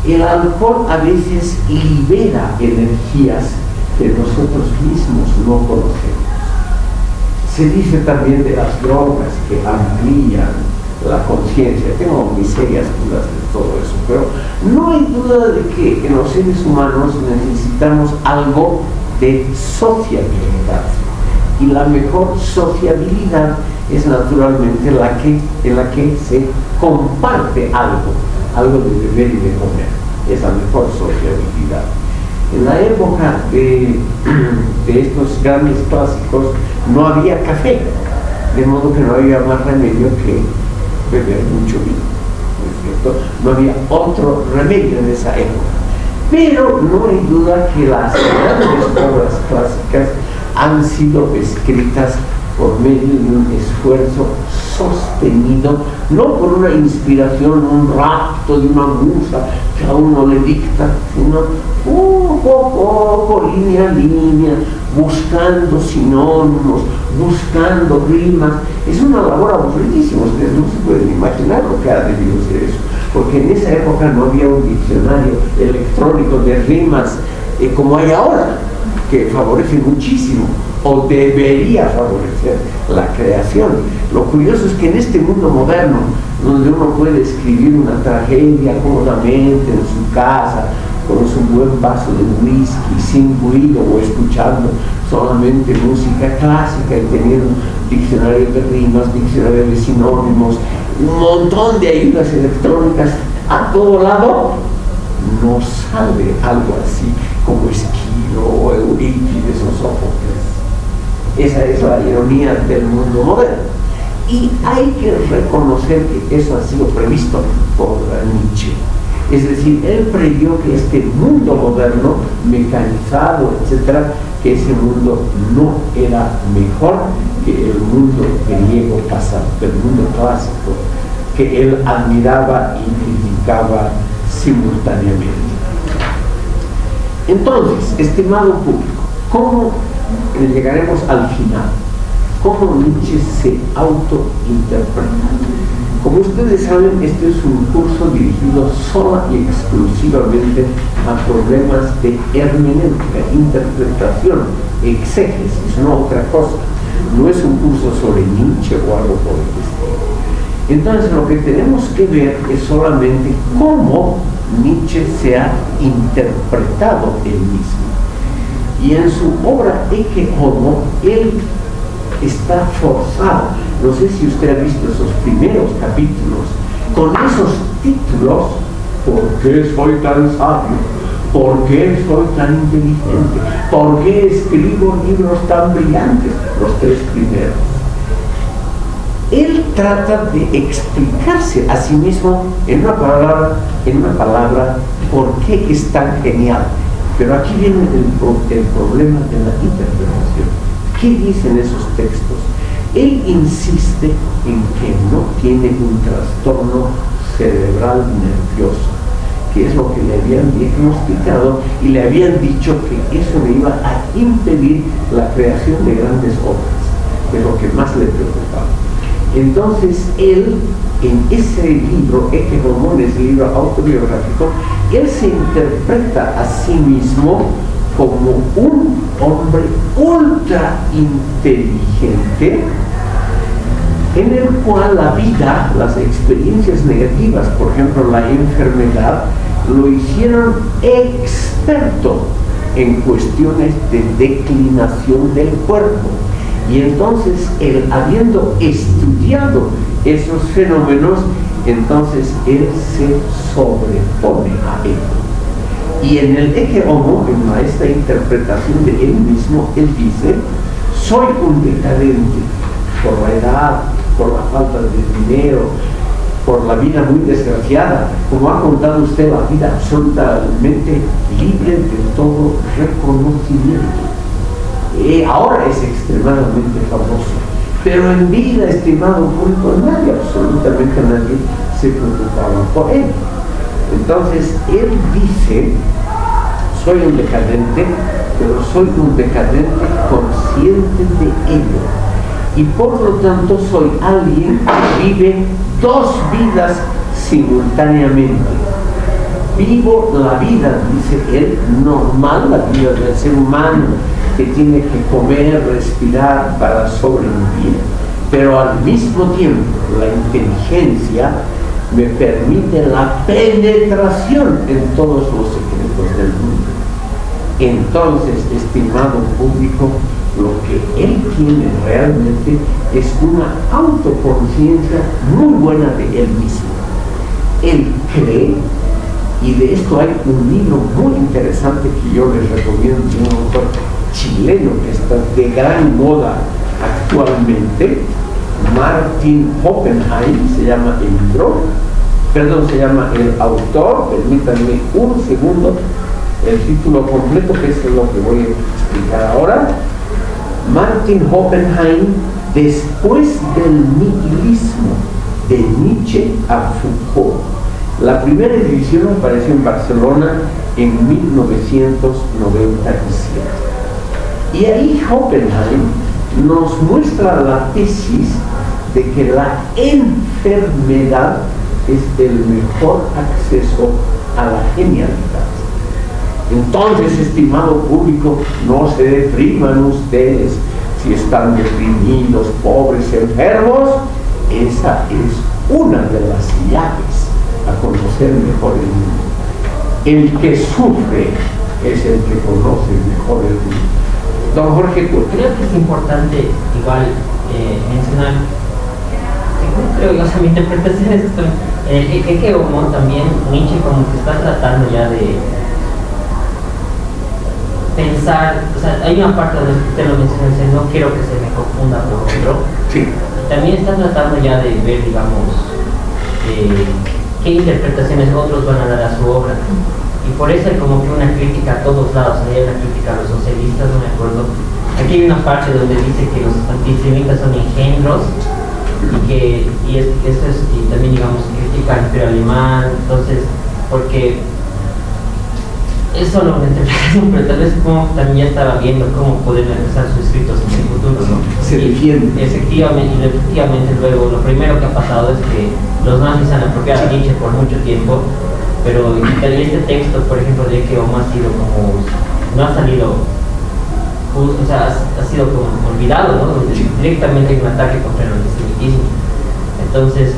El alcohol a veces libera energías que nosotros mismos no conocemos. Se dice también de las drogas que amplían la conciencia. Tengo mis serias dudas de todo eso, pero no hay duda de que en los seres humanos necesitamos algo de sociabilidad. Y la mejor sociabilidad es naturalmente en la que se comparte algo de beber y de comer. Es la mejor sociabilidad. En la época de estos grandes clásicos no había café, de modo que no había más remedio que beber mucho vino, ¿no es cierto? No había otro remedio en esa época. Pero no hay duda que las grandes obras clásicas han sido escritas por medio de un esfuerzo sostenido, no por una inspiración, un rapto de una musa que a uno le dicta, sino poco a poco, línea a línea, buscando sinónimos, buscando rimas. Es una labor aburridísima, ustedes no se pueden imaginar lo que ha debido ser eso, porque en esa época no había un diccionario electrónico de rimas como hay ahora, que favorece muchísimo, o debería favorecer la creación. Lo curioso es que en este mundo moderno, donde uno puede escribir una tragedia cómodamente en su casa, con su buen vaso de whisky, sin ruido, o escuchando solamente música clásica y teniendo diccionario de rimas, diccionario de sinónimos, un montón de ayudas electrónicas a todo lado, no sale algo así como Esquilo o Eurípides o Sófocles. Esa es la ironía del mundo moderno. Y hay que reconocer que eso ha sido previsto por Nietzsche. Es decir, él previó que este mundo moderno, mecanizado, etcétera, que ese mundo no era mejor que el mundo griego pasado, el mundo clásico, que él admiraba y criticaba simultáneamente. Entonces, estimado público, ¿cómo llegaremos al final? ¿Cómo Nietzsche se autointerpreta? Como ustedes saben, este es un curso dirigido sola y exclusivamente a problemas de hermenéutica, interpretación, exégesis, no otra cosa. No es un curso sobre Nietzsche o algo por el estilo. Entonces lo que tenemos que ver es solamente cómo Nietzsche se ha interpretado él mismo. Y en su obra Ecce Homo, él está forzado. No sé si usted ha visto esos primeros capítulos, con esos títulos: ¿por qué soy tan sabio? ¿Por qué soy tan inteligente? ¿Por qué escribo libros tan brillantes? Los tres primeros. Él trata de explicarse a sí mismo en una palabra, ¿por qué es tan genial? Pero aquí viene el problema de la interpretación. ¿Qué dicen esos textos? Él insiste en que no tiene un trastorno cerebral nervioso, que es lo que le habían diagnosticado, y le habían dicho que eso le iba a impedir la creación de grandes obras, que es lo que más le preocupaba. Entonces él, en ese libro, Ecce Homo, ese libro autobiográfico, él se interpreta a sí mismo como un hombre ultra inteligente, en el cual la vida, las experiencias negativas, por ejemplo la enfermedad, lo hicieron experto en cuestiones de declinación del cuerpo. Y entonces él, habiendo estudiado esos fenómenos, entonces él se sobrepone a ello. Y en el Ecce Homo, en esta interpretación de él mismo, él dice: soy un decadente por la edad, por la falta de dinero, por la vida muy desgraciada. Como ha contado usted, la vida absolutamente libre de todo reconocimiento. Ahora es extremadamente famoso, pero en vida, estimado público, absolutamente nadie se preocupaba por él. Entonces él dice: soy un decadente, pero soy un decadente consciente de ello, y por lo tanto soy alguien que vive dos vidas simultáneamente. vivo la vida, dice él, normal, la vida del ser humano, que tiene que comer, respirar para sobrevivir, pero al mismo tiempo la inteligencia me permite la penetración en todos los secretos del mundo. Entonces, estimado público, lo que él tiene realmente es una autoconciencia muy buena de él mismo. Él cree, y de esto hay un libro muy interesante que yo les recomiendo, de un autor chileno que está de gran moda actualmente, Martin Oppenheim, se llama el libro, se llama el autor, permítanme un segundo, el título completo, que es lo que voy a explicar ahora. Martin Oppenheim, después del nihilismo, de Nietzsche a Foucault. La primera edición apareció en Barcelona en 1997. Y ahí Oppenheim nos muestra la tesis de que la enfermedad es el mejor acceso a la genialidad. Entonces, estimado público, no se depriman ustedes si están deprimidos, pobres, enfermos. Esa es una de las llaves a conocer mejor el mundo. El que sufre es el que conoce mejor el mundo. Don Jorge, creo que es importante igual mencionar, mi interpretación es esto, que Homo también, Nietzsche como que está tratando ya de pensar, o sea, hay una parte donde usted lo menciona, no quiero que se me confunda por otro. Sí. También está tratando ya de ver, digamos, qué interpretaciones otros van a dar a su obra. Y por eso hay como que una crítica a todos lados. Hay una crítica a los socialistas, no me acuerdo. Aquí hay una parte donde dice que los antisemitas son engendros y también, digamos, critica al Imperio Alemán. Entonces, porque es solo una interpretación, pero tal vez como también ya estaba viendo cómo poder analizar sus escritos en el futuro, ¿no? Se defiende. Efectivamente, luego lo primero que ha pasado es que los nazis han apropiado a Nietzsche por mucho tiempo, pero este texto, por ejemplo, de que Homo ha sido como, no ha salido, o sea, ha sido como olvidado, ¿no? Donde directamente hay un ataque contra el antisemitismo. Entonces,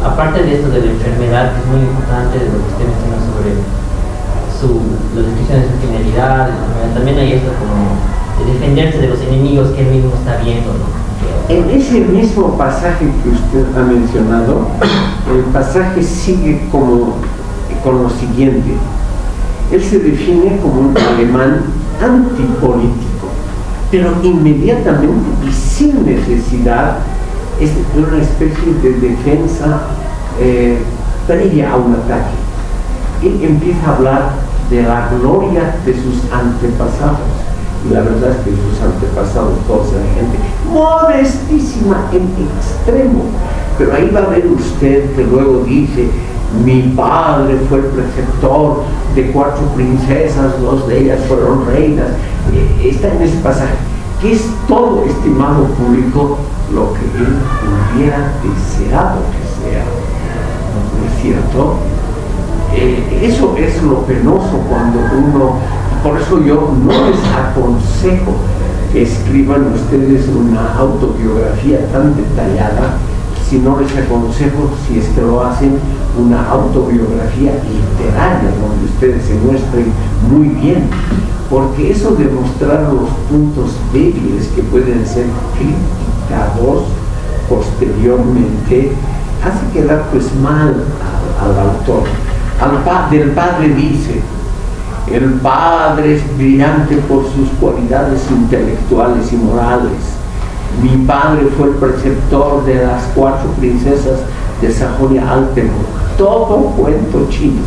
aparte de esto de la enfermedad, que es muy importante, de lo que usted menciona sobre las descripciones de su genialidad, también hay esto como de defenderse de los enemigos que él mismo está viendo, ¿no? En ese mismo pasaje que usted ha mencionado, el pasaje sigue con lo siguiente. Él se define como un alemán antipolítico, pero inmediatamente y sin necesidad es una especie de defensa previa a un ataque. Él empieza a hablar de la gloria de sus antepasados. Y la verdad es que sus antepasados todos eran gente modestísima en extremo. Pero ahí va a ver usted que luego dice: mi padre fue el preceptor de 4 princesas, 2 de ellas fueron reinas. Está en ese pasaje, que es todo, estimado público, lo que él hubiera deseado que sea. ¿No es cierto? Eso es lo penoso cuando uno, por eso yo no les aconsejo que escriban ustedes una autobiografía tan detallada, sino les aconsejo, si es que lo hacen, una autobiografía literaria donde ustedes se muestren muy bien, porque eso de mostrar los puntos débiles que pueden ser criticados posteriormente hace quedar pues mal al autor. Del padre dice: el padre es brillante por sus cualidades intelectuales y morales. Mi padre fue el preceptor de las 4 princesas de Sajonia-Altenburg. Todo cuento chino.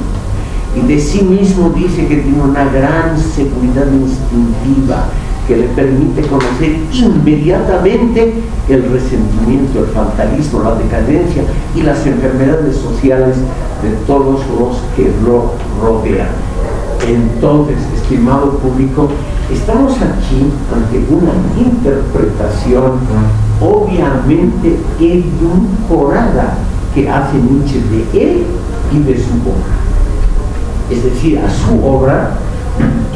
Y de sí mismo dice que tiene una gran seguridad instintiva que le permite conocer inmediatamente el resentimiento, el fatalismo, la decadencia y las enfermedades sociales de todos los que lo rodean. Entonces, estimado público, estamos aquí ante una interpretación obviamente edulcorada que hace Nietzsche de él y de su obra. es decir, a su obra,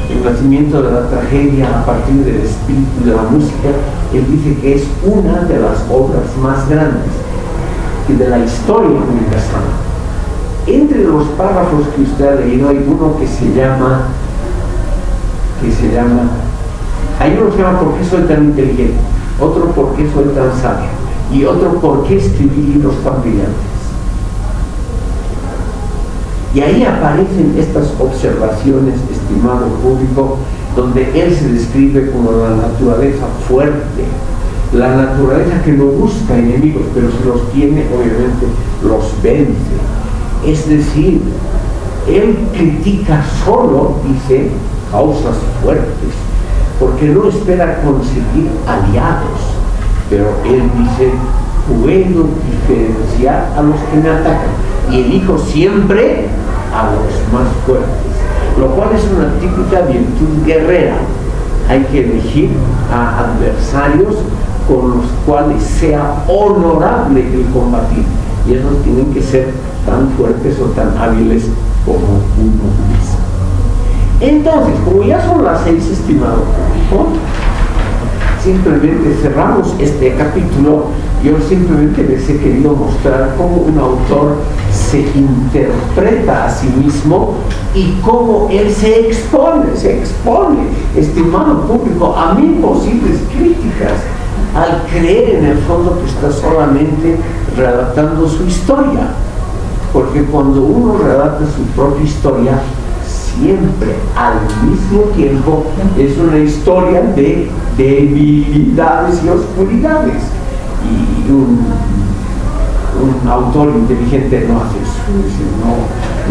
El nacimiento de la tragedia a partir del espíritu de la música, él dice que es una de las obras más grandes de la historia universal. Entre los párrafos que usted ha leído hay uno que se llama, hay uno que se llama ¿por qué soy tan inteligente?, otro ¿por qué soy tan sabio?, y otro ¿por qué escribí libros tan brillantes? Y ahí aparecen estas observaciones, estimado público, donde él se describe como la naturaleza fuerte, la naturaleza que no busca enemigos, pero si los tiene, obviamente los vence. Es decir, él critica solo, dice, causas fuertes, porque no espera conseguir aliados, pero él dice, puedo diferenciar a los que me atacan y elijo siempre a los más fuertes, lo cual es una típica virtud guerrera. Hay que elegir a adversarios con los cuales sea honorable el combatir, y esos tienen que ser tan fuertes o tan hábiles como uno mismo. Entonces, como ya son las 6, estimado público, simplemente cerramos este capítulo. Yo simplemente les he querido mostrar cómo un autor se interpreta a sí mismo y cómo él se expone, estimado público, a 1000 posibles críticas, al creer en el fondo que está solamente relatando su historia. Porque cuando uno relata su propia historia, siempre al mismo tiempo es una historia de debilidades y oscuridades. Y un autor inteligente no hace eso,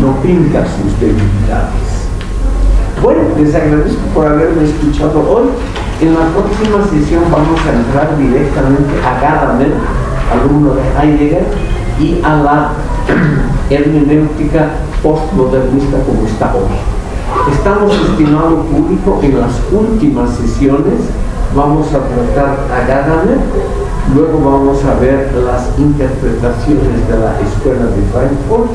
no pinta sus debilidades. Bueno, les agradezco por haberme escuchado hoy. En la próxima sesión vamos a entrar directamente a Gadamer, alumno de Heidegger, y a la hermenéutica postmodernista como está hoy. Estamos, estimado público, en las últimas sesiones. Vamos a tratar a Gadamer, luego vamos a ver las interpretaciones de la Escuela de Frankfurt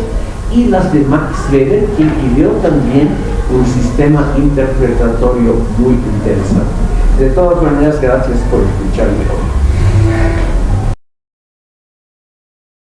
y las de Max Weber, quien ideó también un sistema interpretatorio muy interesante. De todas maneras, gracias por escucharme hoy.